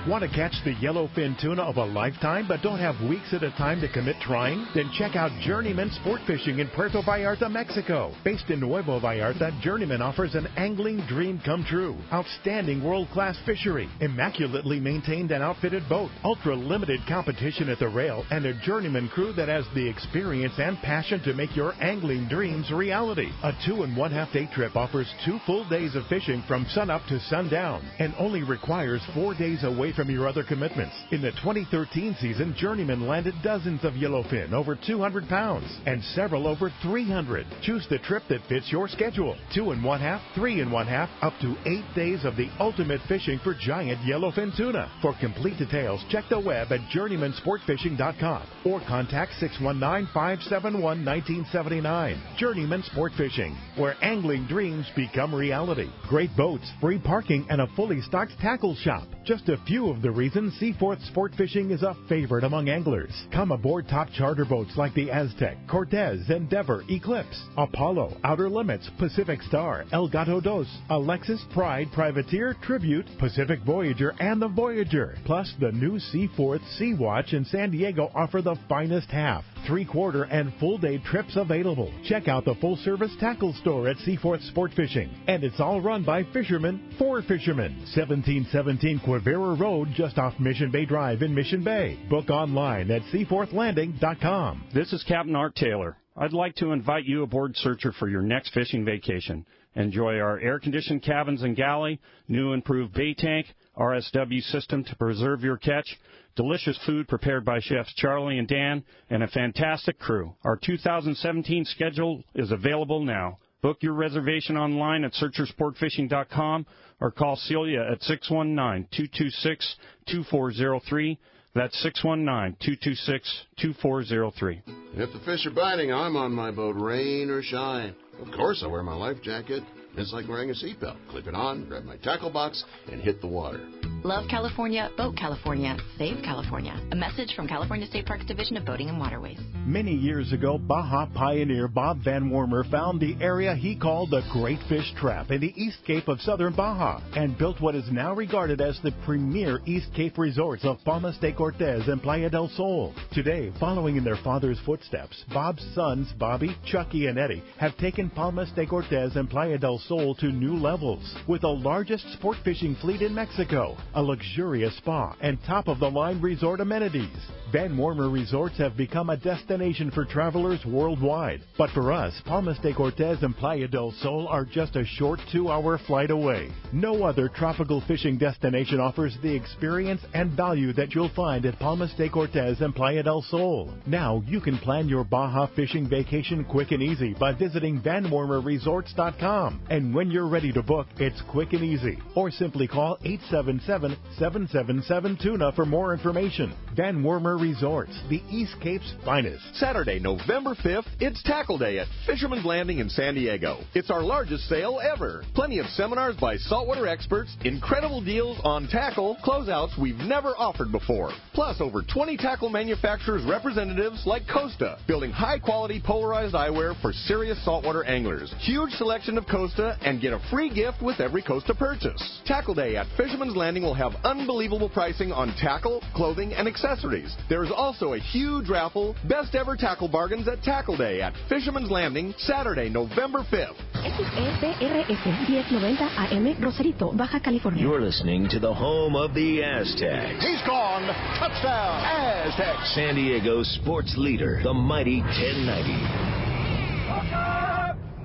Speaker 5: Want to catch the yellowfin tuna of a lifetime but don't have weeks at a time to commit trying? Then check out Journeyman Sport Fishing in Puerto Vallarta, Mexico. Based in Nuevo Vallarta, Journeyman offers an angling dream come true. Outstanding world-class fishery, immaculately maintained and outfitted boat, ultra-limited competition at the rail, and a Journeyman crew that has the experience and passion to make your angling dreams reality. A 2.5 day trip offers 2 full days of fishing from sunup to sundown and only requires 4 days away from your other commitments. In the 2013 season, Journeyman landed dozens of yellowfin over 200 pounds and several over 300. Choose the trip that fits your schedule. 2.5, 3.5, up to 8 days of the ultimate fishing for giant yellowfin tuna. For complete details, check the web at journeymansportfishing.com or contact 619-571-1979. Journeyman Sport Fishing, where angling dreams become reality. Great boats, free parking, and a fully stocked tackle shop. Just a few of the reasons Seaforth Sport Fishing is a favorite among anglers. Come aboard top charter boats like the Aztec, Cortez, Endeavor, Eclipse, Apollo, Outer Limits, Pacific Star, El Gato Dos, Alexis, Pride, Privateer, Tribute, Pacific Voyager, and the Voyager. Plus, the new Seaforth Sea Watch in San Diego offer the finest half, 3/4, and full-day trips available. Check out the full-service tackle store at Seaforth Sport Fishing. And it's all run by fishermen for fishermen. 1717 Quivira Road, just off Mission Bay Drive in Mission Bay. Book online at seaforthlanding.com.
Speaker 15: This is Captain Art Taylor. I'd like to invite you aboard Searcher for your next fishing vacation. Enjoy our air-conditioned cabins and galley, new improved bait tank, RSW system to preserve your catch, delicious food prepared by chefs Charlie and Dan, and a fantastic crew. Our 2017 schedule is available now. Book your reservation online at searchersportfishing.com or call Celia at 619-226-2403. That's 619-226-2403.
Speaker 16: If the fish are biting, I'm on my boat, rain or shine. Of course, I wear my life jacket. It's like wearing a seatbelt. Clip it on, grab my tackle box, and hit the water.
Speaker 17: Love California, Boat California, Save California. A message from California State Parks Division of Boating and Waterways.
Speaker 5: Many years ago, Baja pioneer Bob Van Wormer found the area he called the Great Fish Trap in the East Cape of southern Baja and built what is now regarded as the premier East Cape resorts of Palmas de Cortez and Playa del Sol. Today, following in their father's footsteps, Bob's sons, Bobby, Chucky, and Eddie, have taken Palmas de Cortez and Playa del Sol to new levels with the largest sport fishing fleet in Mexico, a luxurious spa, and top-of-the-line resort amenities. Van Wormer Resorts have become a destination for travelers worldwide. But for us, Palmas de Cortez and Playa del Sol are just a short 2-hour flight away. No other tropical fishing destination offers the experience and value that you'll find at Palmas de Cortez and Playa del Sol. Now you can plan your Baja fishing vacation quick and easy by visiting VanWormerResorts.com. And when you're ready to book, it's quick and easy. Or simply call 877-777-TUNA for more information. Van Wormer Resorts, the East Cape's finest.
Speaker 4: Saturday, November 5th, it's Tackle Day at Fisherman's Landing in San Diego. It's our largest sale ever. Plenty of seminars by saltwater experts, incredible deals on tackle, closeouts we've never offered before. Plus, over 20 tackle manufacturers' representatives like Costa, building high-quality polarized eyewear for serious saltwater anglers. Huge selection of Costa, and get a free gift with every Costa purchase. Tackle Day at Fisherman's Landing will have unbelievable pricing on tackle, clothing, and accessories. There's also a huge raffle, best ever tackle bargains at Tackle Day at Fisherman's Landing, Saturday, November 5th.
Speaker 18: XEPRS 1090 AM, Rosarito, Baja California.
Speaker 19: You're listening to the home of the Aztecs.
Speaker 7: He's gone. Touchdown, Aztecs.
Speaker 19: San Diego sports leader, the mighty 1090.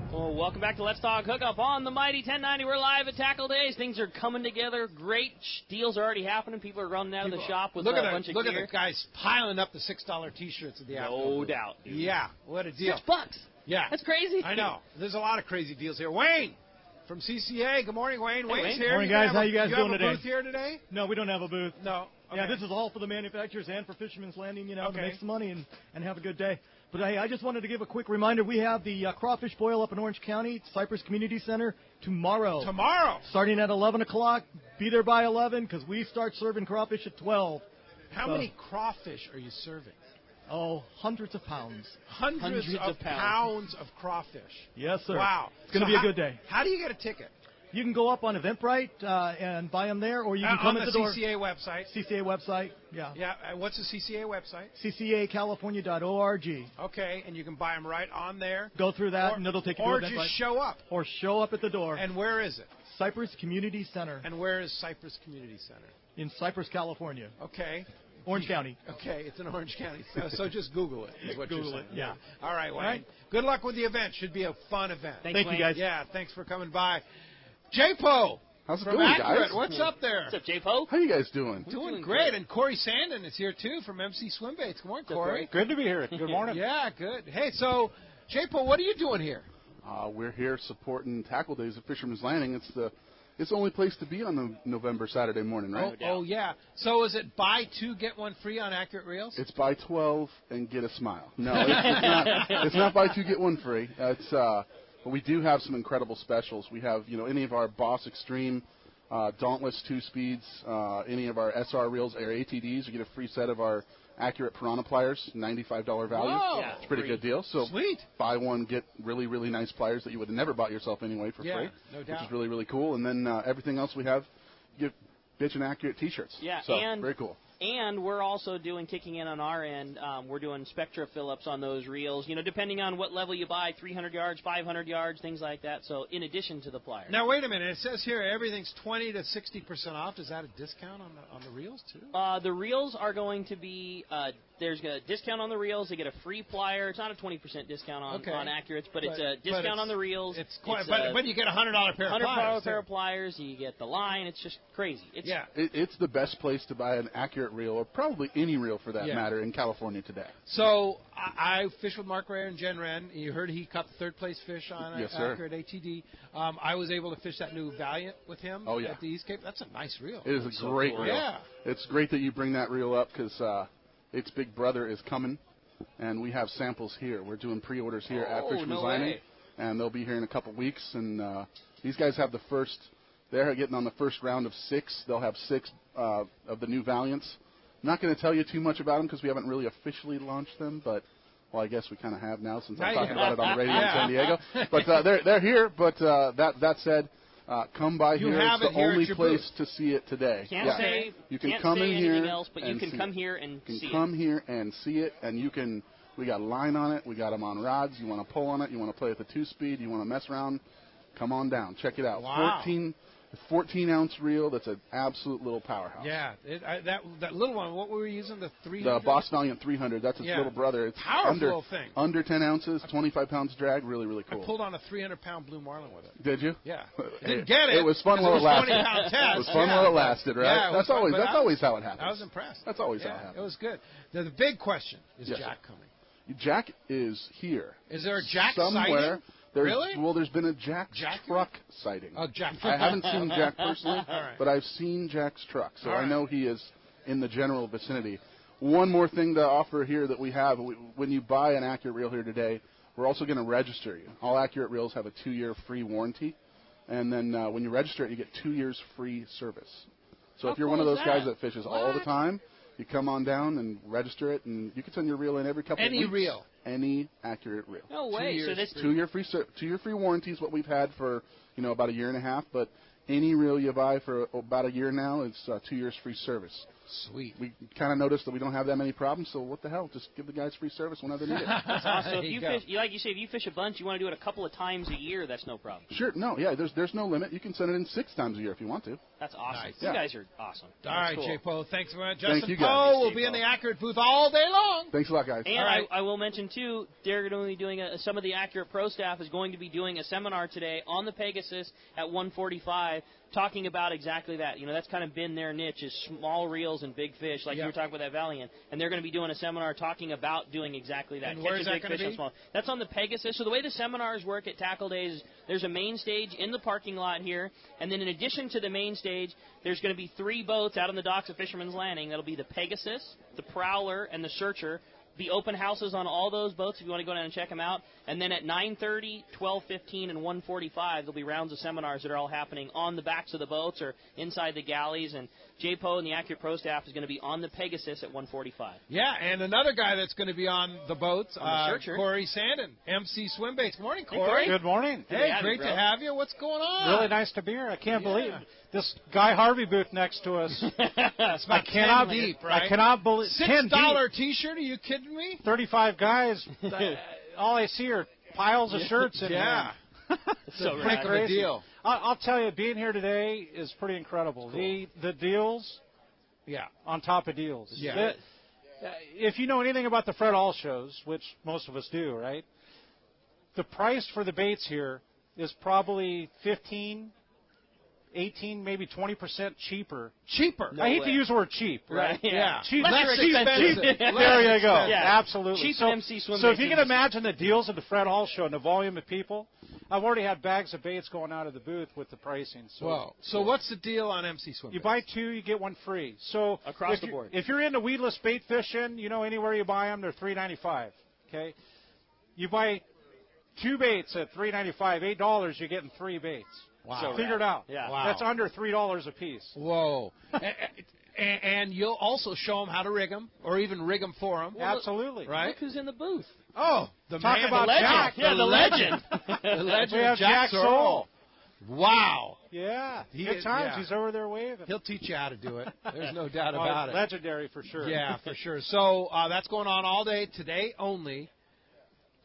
Speaker 6: Well, welcome back to Let's Talk Hookup on the Mighty 1090. We're live at Tackle Days. Things are coming together. Great deals are already happening. People are running out of the shop with a bunch of gear.
Speaker 2: Look at the guys piling up the $6 T-shirts at the Apple.
Speaker 6: No doubt. Dude.
Speaker 2: Yeah, what a deal.
Speaker 6: $6.
Speaker 2: Yeah.
Speaker 6: That's crazy.
Speaker 2: I know. There's a lot of crazy deals here. Wayne from CCA. Good morning, Wayne. Wayne's here.
Speaker 20: Morning, guys. How you guys doing today?
Speaker 2: You have a booth here today?
Speaker 20: No, we don't have a booth.
Speaker 2: No. Okay.
Speaker 20: Yeah, this is all for the manufacturers and for Fisherman's Landing, to
Speaker 2: Okay.
Speaker 20: make some money and have a good day. But hey, I just wanted to give a quick reminder. We have the crawfish boil up in Orange County, Cypress Community Center, tomorrow.
Speaker 2: Tomorrow?
Speaker 20: Starting at 11 o'clock. Be there by 11 because we start serving crawfish at 12.
Speaker 2: How many crawfish are you serving?
Speaker 20: Oh, hundreds of pounds.
Speaker 2: Hundreds of pounds of crawfish.
Speaker 20: Yes, sir.
Speaker 2: Wow.
Speaker 20: It's going to be a good day.
Speaker 2: How do you get a ticket?
Speaker 20: You can go up on Eventbrite and buy them there, or you can come
Speaker 2: on
Speaker 20: at the
Speaker 2: the
Speaker 20: door.
Speaker 2: CCA website.
Speaker 20: CCA website, yeah.
Speaker 2: Yeah, what's the CCA website?
Speaker 20: CCACalifornia.org.
Speaker 2: Okay, and you can buy them right on there.
Speaker 20: Go through that, and it'll take you to
Speaker 2: Or
Speaker 20: Eventbrite.
Speaker 2: just show up.
Speaker 20: Or show up at the door.
Speaker 2: And where is it?
Speaker 20: Cypress Community Center.
Speaker 2: And where is Cypress Community Center?
Speaker 20: In Cypress, California.
Speaker 2: Okay.
Speaker 20: Orange County.
Speaker 2: Okay, it's in Orange County. So just Google it, is what
Speaker 20: Google
Speaker 2: you're
Speaker 20: it,
Speaker 2: saying.
Speaker 20: yeah.
Speaker 2: All right, Wayne.
Speaker 20: All right.
Speaker 2: Good luck with the event. Should be a fun event.
Speaker 20: Thank you, guys.
Speaker 2: Yeah, thanks for coming by. J-Po.
Speaker 21: How's it
Speaker 2: from
Speaker 21: going,
Speaker 2: Accurate.
Speaker 21: guys?
Speaker 2: What's up there?
Speaker 6: What's up, J-Po?
Speaker 21: How you guys doing?
Speaker 2: Doing great. And Corey Sandin is here, too, from MC Swimbaits. Good morning, Corey.
Speaker 21: Good to be here. Good morning.
Speaker 2: Yeah, good. Hey, so, J-Po, what are you doing here?
Speaker 21: We're here supporting Tackle Days at Fisherman's Landing. It's the only place to be on the November Saturday morning, right?
Speaker 2: Oh, yeah. So is it buy 2, get 1 free on Accurate Reels?
Speaker 21: It's buy 12 and get a smile. No, it's not. It's not buy 2, get 1 free. But we do have some incredible specials. We have, any of our Boss Extreme Dauntless 2-speeds, any of our SR reels or ATDs, you get a free set of our Accurate Piranha pliers, $95 value.
Speaker 2: Whoa.
Speaker 21: It's a pretty good deal. So
Speaker 2: Sweet.
Speaker 21: Buy one, get really, really nice pliers that you would have never bought yourself anyway for free,
Speaker 2: no doubt.
Speaker 21: which is really, really cool. And then everything else we have, you get Bitch and Accurate T-shirts.
Speaker 6: Yeah,
Speaker 21: so,
Speaker 6: and
Speaker 21: very cool.
Speaker 6: And we're also kicking in on our end. We're doing Spectra fill-ups on those reels. Depending on what level you buy, 300 yards, 500 yards, things like that. So in addition to the pliers.
Speaker 2: Now wait a minute. It says here everything's 20 to 60% off. Is that a discount on the reels too?
Speaker 6: The reels are going to be. There's a discount on the reels. They get a free plier. It's not a 20% discount on Accurates, but it's a discount on the reels.
Speaker 2: It's quite, but you get a $100 pair of pliers.
Speaker 6: $100 pair of pliers. You get the line. It's just crazy.
Speaker 21: It's the best place to buy an Accurate reel, or probably any reel for that matter, in California today.
Speaker 2: So I fished with Mark Ray and Jen Wren. You heard he caught the 3rd place fish on
Speaker 21: Yes,
Speaker 2: Accurate ATD. I was able to fish that new Valiant with him at the East Cape. That's a nice reel.
Speaker 21: It is a great reel.
Speaker 2: Yeah.
Speaker 21: It's great that you bring that reel up because its big brother is coming, and we have samples here. We're doing pre-orders here at Fisherman's Landing, and they'll be here in a couple weeks. And these guys have the first. They're getting on the first round of 6. They'll have 6 of the new Valiants. I'm not going to tell you too much about them because we haven't really officially launched them, but I guess we kind of have now since I'm talking about it on the radio in San Diego. But they're here. But that said, come by here. It's the only place to see it today. You can come in here
Speaker 6: else, but you can come here and see it.
Speaker 21: You can come here and see it, and you can. We got a line on it. We got them on rods. You want to pull on it. You want to play with the 2-speed. You want to mess around. Come on down. Check it out.
Speaker 2: Wow.
Speaker 21: 14-ounce reel. That's an absolute little powerhouse.
Speaker 2: Yeah, that little one. What were we using? The 300.
Speaker 21: The Boss Valiant 300. That's its little brother. It's
Speaker 2: powerful thing.
Speaker 21: Under 10 ounces, 25 pounds drag. Really, really cool.
Speaker 2: I pulled on a 300-pound blue marlin with it.
Speaker 21: Did you?
Speaker 2: Yeah. Didn't get it.
Speaker 21: It was fun while it lasted.
Speaker 2: 20-pound test.
Speaker 21: It was fun while it lasted, right?
Speaker 2: Yeah,
Speaker 21: that's always how it happens.
Speaker 2: I was impressed.
Speaker 21: That's always how it happens.
Speaker 2: It was good. Now, the big question is Jack coming?
Speaker 21: Jack is here.
Speaker 2: Is there a Jack
Speaker 21: somewhere?
Speaker 2: sighting?
Speaker 21: Really? Well, there's been a Jack truck sighting.
Speaker 2: Oh, Jack.
Speaker 21: I haven't seen Jack personally,
Speaker 2: right.
Speaker 21: but I've seen Jack's truck, so
Speaker 2: All
Speaker 21: I know he is in the general vicinity. One more thing to offer here that we have, when you buy an Accurate reel here today, we're also going to register you. All Accurate reels have a 2-year free warranty, and then when you register it, you get 2 years free service. So if you're one of those guys that fishes all the time, you come on down and register it, and you can send your reel in every couple of weeks.
Speaker 2: Any reel?
Speaker 21: Any Accurate reel.
Speaker 6: No way. So this
Speaker 21: 2-year free warranty is what we've had for about a year and a half. But any reel you buy for about a year now, it's 2 years free service.
Speaker 2: Sweet.
Speaker 21: We kind of noticed that we don't have that many problems, so what the hell? Just give the guys free service whenever they need it.
Speaker 6: That's awesome. So if you fish, like you say, if you fish a bunch, you want to do it a couple of times a year, that's no problem.
Speaker 21: Sure. No, yeah, there's no limit. You can send it in 6 times a year if you want to.
Speaker 6: That's awesome.
Speaker 2: Nice.
Speaker 6: You guys are awesome.
Speaker 2: All right,
Speaker 6: cool.
Speaker 2: Jay Poe. Thanks very much.
Speaker 21: Thank
Speaker 2: Justin
Speaker 21: you, guys.
Speaker 2: Poe will be in the Accurate booth all day long.
Speaker 21: Thanks a lot, guys.
Speaker 6: And
Speaker 2: All right.
Speaker 6: I will mention, too, they're going to be doing some of the Accurate Pro staff is going to be doing a seminar today on the Pegasus at 1:45, talking about exactly that. That's kind of been their niche, is small reels and big fish, like you were talking about that Valiant. And they're going to be doing a seminar talking about doing exactly that.
Speaker 2: And where's that going to be?
Speaker 6: That's on the Pegasus. So the way the seminars work at Tackle Days is there's a main stage in the parking lot here, and then in addition to the main stage, there's going to be 3 boats out on the docks of Fisherman's Landing. That'll be the Pegasus, the Prowler, and the Searcher. Be open houses on all those boats if you want to go down and check them out. And then at 9:30, 12:15, and 1:45, there'll be rounds of seminars that are all happening on the backs of the boats or inside the galleys. And Jay Poe and the Accurate Pro staff is going to be on the Pegasus at 1:45.
Speaker 2: Yeah, and another guy that's going to be on the boats,
Speaker 6: On the Searcher.
Speaker 2: Corey Sandin, MC Swimbaits. Good morning,
Speaker 6: Hey,
Speaker 2: Corey.
Speaker 6: Corey.
Speaker 1: Good morning.
Speaker 2: Hey, great to have you. What's going on?
Speaker 1: Really nice to be here. I can't believe this Guy Harvey booth next to us.
Speaker 2: It's about 10 deep, right?
Speaker 1: I cannot believe
Speaker 2: $6 T-shirt. Are you kidding me?
Speaker 1: 35 guys. All I see are piles of shirts in
Speaker 2: yeah.
Speaker 1: there.
Speaker 2: It's a pretty crazy deal.
Speaker 1: I'll tell you, being here today is pretty incredible.
Speaker 2: Cool.
Speaker 1: The deals, on top of deals.
Speaker 2: Yeah.
Speaker 1: If you know anything about the Fred All shows, which most of us do, right? The price for the baits here is probably 15, 18, maybe 20% cheaper.
Speaker 2: Cheaper.
Speaker 1: I hate to use the word cheap, right?
Speaker 2: Yeah.
Speaker 1: Cheap.
Speaker 2: Less
Speaker 1: cheap.
Speaker 2: expensive.
Speaker 1: There you go.
Speaker 6: Yeah.
Speaker 1: Absolutely.
Speaker 6: Cheap
Speaker 1: so,
Speaker 6: MC swim
Speaker 1: so if
Speaker 6: baits
Speaker 1: you can
Speaker 6: industry.
Speaker 1: imagine the deals at the Fred Hall show and the volume of people, I've already had bags of baits going out of the booth with the pricing. So,
Speaker 2: Whoa. So what's the deal on MC Swim?
Speaker 1: You buy 2, you get 1 free. So
Speaker 6: across the board.
Speaker 1: If you're into weedless bait fishing, anywhere you buy them, they're $3.95. Okay. You buy 2 baits at $3.95, $8, you're getting 3 baits.
Speaker 2: Wow.
Speaker 1: So figure it out.
Speaker 6: Yeah.
Speaker 2: Wow.
Speaker 1: That's under $3 a piece.
Speaker 2: Whoa. And you'll also show them how to rig them, or even rig them for them.
Speaker 1: Absolutely.
Speaker 2: Right?
Speaker 6: Look who's in the booth.
Speaker 2: Oh, the
Speaker 1: Talk
Speaker 2: man,
Speaker 1: about
Speaker 2: the legend.
Speaker 1: Jack.
Speaker 6: Yeah, the legend.
Speaker 2: The legend
Speaker 1: We have Jack Sorrell.
Speaker 2: Wow.
Speaker 1: Yeah.
Speaker 2: He
Speaker 1: Good
Speaker 2: is-
Speaker 1: times.
Speaker 2: yeah.
Speaker 1: He's over there waving.
Speaker 2: He'll teach you how to do it. There's no doubt about it.
Speaker 1: Legendary for sure.
Speaker 2: Yeah, for sure. So that's going on all day, today only.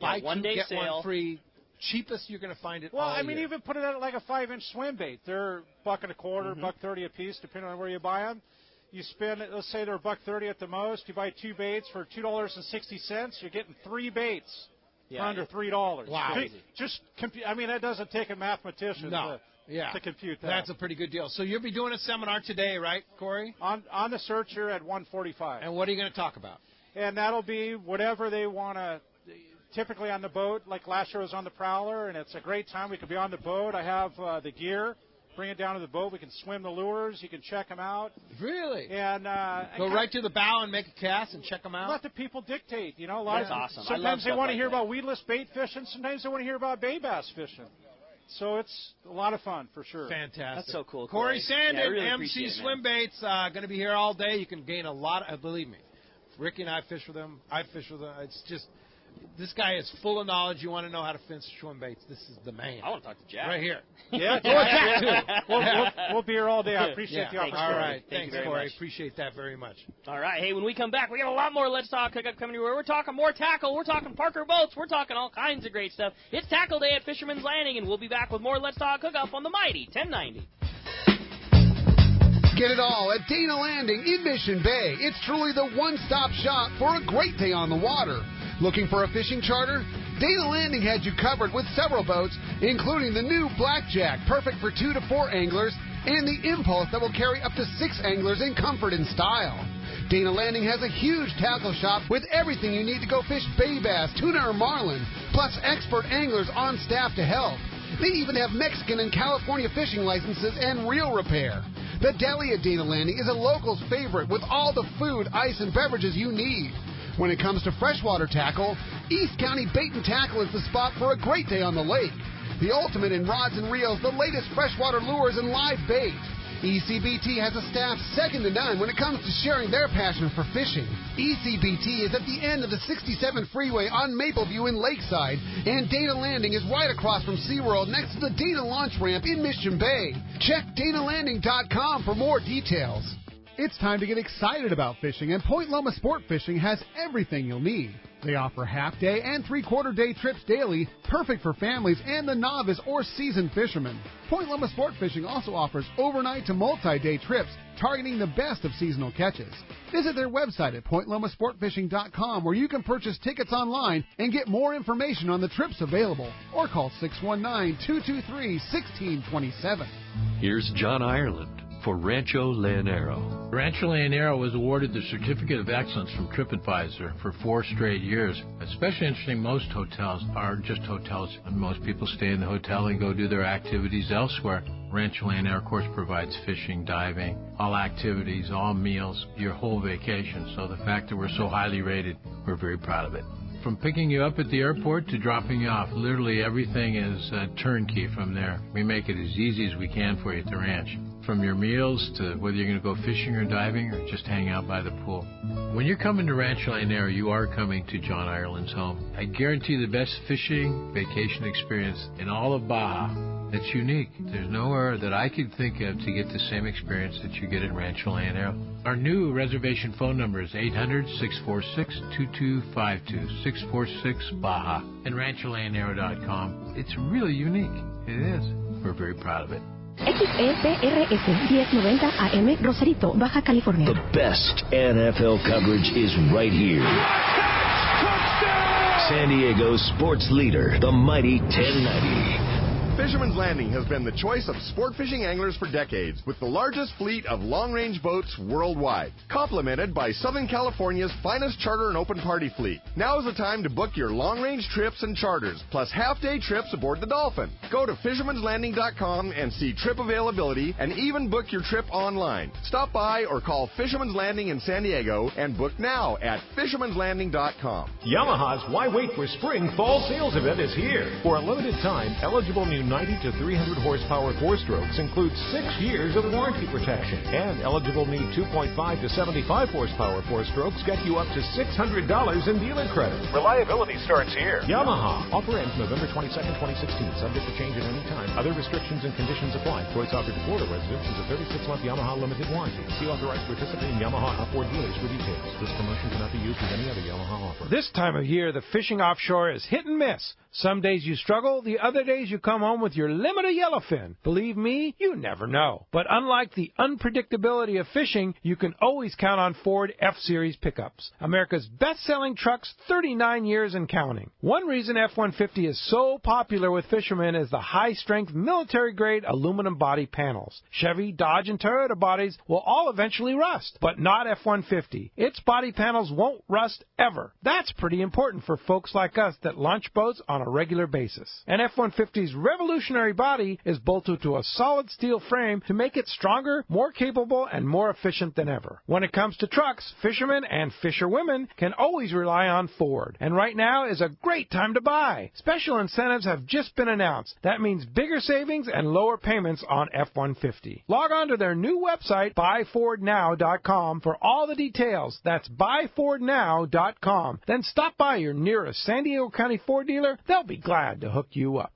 Speaker 2: Buy
Speaker 6: one
Speaker 2: 2,
Speaker 6: day
Speaker 2: get
Speaker 6: sale.
Speaker 2: 1 free. Cheapest you're going to find it
Speaker 1: Well,
Speaker 2: all
Speaker 1: I mean,
Speaker 2: year.
Speaker 1: even put it at like a 5-inch swim bait. They're $1.25, $1.30 a piece, depending on where you buy them. You spend, let's say they're $1.30 at the most. You buy 2 baits for $2.60. You're getting 3 baits for under $3.
Speaker 2: Wow.
Speaker 1: Just I mean, that doesn't take a mathematician
Speaker 2: No. to
Speaker 1: compute that.
Speaker 2: That's a pretty good deal. So you'll be doing a seminar today, right, Corey?
Speaker 1: On the Searcher at 1:45.
Speaker 2: And what are you going to talk about?
Speaker 1: And that'll be whatever they want to. Typically on the boat, like last year was on the Prowler, and it's a great time. We could be on the boat. I have the gear. Bring it down to the boat. We can swim the lures. You can check them out.
Speaker 2: Really?
Speaker 1: And
Speaker 2: go right to the bow and make a cast and check them out.
Speaker 1: Let the people dictate. A lot
Speaker 6: That's
Speaker 1: of
Speaker 6: awesome. I love
Speaker 1: Sometimes they
Speaker 6: stuff
Speaker 1: want to
Speaker 6: like
Speaker 1: hear
Speaker 6: that.
Speaker 1: about weedless bait fishing. Sometimes they want to hear about bay bass fishing. So it's a lot of fun for sure.
Speaker 2: Fantastic.
Speaker 6: That's so cool.
Speaker 2: Corey Sandin,
Speaker 6: Yeah, I really
Speaker 2: MC
Speaker 6: appreciate it,
Speaker 2: Swim
Speaker 6: man.
Speaker 2: Baits, going to be here all day. You can gain a lot of, believe me, Ricky and I fish with them. I fish with them. It's just, this guy is full of knowledge. You want to know how to fish swim baits. This is the man.
Speaker 6: I want to talk to Jack.
Speaker 2: Right here.
Speaker 1: Yeah,
Speaker 2: Jack, too.
Speaker 1: We'll be here all day. I appreciate the opportunity.
Speaker 2: All right.
Speaker 6: Thank
Speaker 2: Thanks,
Speaker 6: you very
Speaker 2: Corey.
Speaker 6: much.
Speaker 2: Appreciate that very much.
Speaker 6: All right. Hey, when we come back, we got a lot more Let's Talk Hookup coming your way. We're talking more tackle. We're talking Parker boats. We're talking all kinds of great stuff. It's Tackle Day at Fisherman's Landing, and we'll be back with more Let's Talk Hookup on the Mighty 1090.
Speaker 22: Get it all at Dana Landing in Mission Bay. It's truly the one-stop shop for a great day on the water. Looking for a fishing charter? Dana Landing had you covered with several boats, including the new Blackjack, perfect for 2 to 4 anglers, and the Impulse that will carry up to 6 anglers in comfort and style. Dana Landing has a huge tackle shop with everything you need to go fish bay bass, tuna, or marlin, plus expert anglers on staff to help. They even have Mexican and California fishing licenses and reel repair. The deli at Dana Landing is a local's favorite with all the food, ice, and beverages you need. When it comes to freshwater tackle, East County Bait and Tackle is the spot for a great day on the lake. The ultimate in rods and reels, the latest freshwater lures, and live bait. ECBT has a staff second to none when it comes to sharing their passion for fishing. ECBT is at the end of the 67 freeway on Mapleview in Lakeside, and Dana Landing is right across from SeaWorld next to the Dana Launch Ramp in Mission Bay. Check DanaLanding.com for more details. It's time to get excited about fishing, and Point Loma Sport Fishing has everything you'll need. They offer half-day and three-quarter-day trips daily, perfect for families and the novice or seasoned fishermen. Point Loma Sport Fishing also offers overnight to multi-day trips, targeting the best of seasonal catches. Visit their website at pointlomasportfishing.com, where you can purchase tickets online and get more information on the trips available, or call 619-223-1627.
Speaker 3: Here's John Ireland for Rancho Leonero.
Speaker 8: Rancho Leonero was awarded the Certificate of Excellence from TripAdvisor for 4 straight years. Especially interesting, most hotels are just hotels, and most people stay in the hotel and go do their activities elsewhere. Rancho Leonero, of course, provides fishing, diving, all activities, all meals, your whole vacation. So the fact that we're so highly rated, we're very proud of it. From picking you up at the airport to dropping you off, literally everything is turnkey from there. We make it as easy as we can for you at the ranch. From your meals to whether you're going to go fishing or diving or just hang out by the pool. When you're coming to Rancho Leonero, you are coming to John Ireland's home. I guarantee the best fishing vacation experience in all of Baja. It's unique. There's nowhere that I could think of to get the same experience that you get at Rancho Leonero. Our new reservation phone number is 800-646-2252, 646-BAJA, and RanchoLeonero.com. It's really unique. It is. We're very proud of it.
Speaker 18: XEPRS 1090 AM Rosarito, Baja California.
Speaker 19: The best NFL coverage is right here. San Diego's sports leader, the mighty 1090.
Speaker 4: Fisherman's Landing has been the choice of sport fishing anglers for decades, with the largest fleet of long-range boats worldwide, complemented by Southern California's finest charter and open party fleet. Now is the time to book your long-range trips and charters, plus half-day trips aboard the Dolphin. Go to fishermanslanding.com and see trip availability, and even book your trip online. Stop by or call Fisherman's Landing in San Diego and book now at fishermanslanding.com.
Speaker 23: Yamaha's Why Wait for Spring Fall Sales Event is here. For a limited time, eligible new 90 to 300 horsepower 4-strokes includes 6 years of warranty protection. And eligible new 2.5 to 75 horsepower 4-strokes get you up to $600 in dealer credit. Reliability starts here. Yamaha. Offer ends November 22nd, 2016. Subject to change at any time. Other restrictions and conditions apply. Choice offered to Florida residents is a 36-month Yamaha limited warranty. See authorized participating Yamaha outboard dealers for details. This promotion cannot be used with any other Yamaha offer.
Speaker 2: This time of year, the fishing offshore is hit and miss. Some days you struggle, the other days you come home with your limit of yellowfin. Believe me, you never know. But unlike the unpredictability of fishing, you can always count on Ford F-Series pickups. America's best-selling trucks, 39 years and counting. One reason F-150 is so popular with fishermen is the high-strength military-grade aluminum body panels. Chevy, Dodge, and Toyota bodies will all eventually rust, but not F-150. Its body panels won't rust ever. That's pretty important for folks like us that launch boats on a regular basis. And F-150's revolutionary body is bolted to a solid steel frame to make it stronger, more capable, and more efficient than ever. When it comes to trucks, fishermen and fisherwomen can always rely on Ford. And right now is a great time to buy. Special incentives have just been announced. That means bigger savings and lower payments on F-150. Log on to their new website, buyfordnow.com, for all the details. That's buyfordnow.com. Then stop by your nearest San Diego County Ford dealer. They'll be glad to hook you up.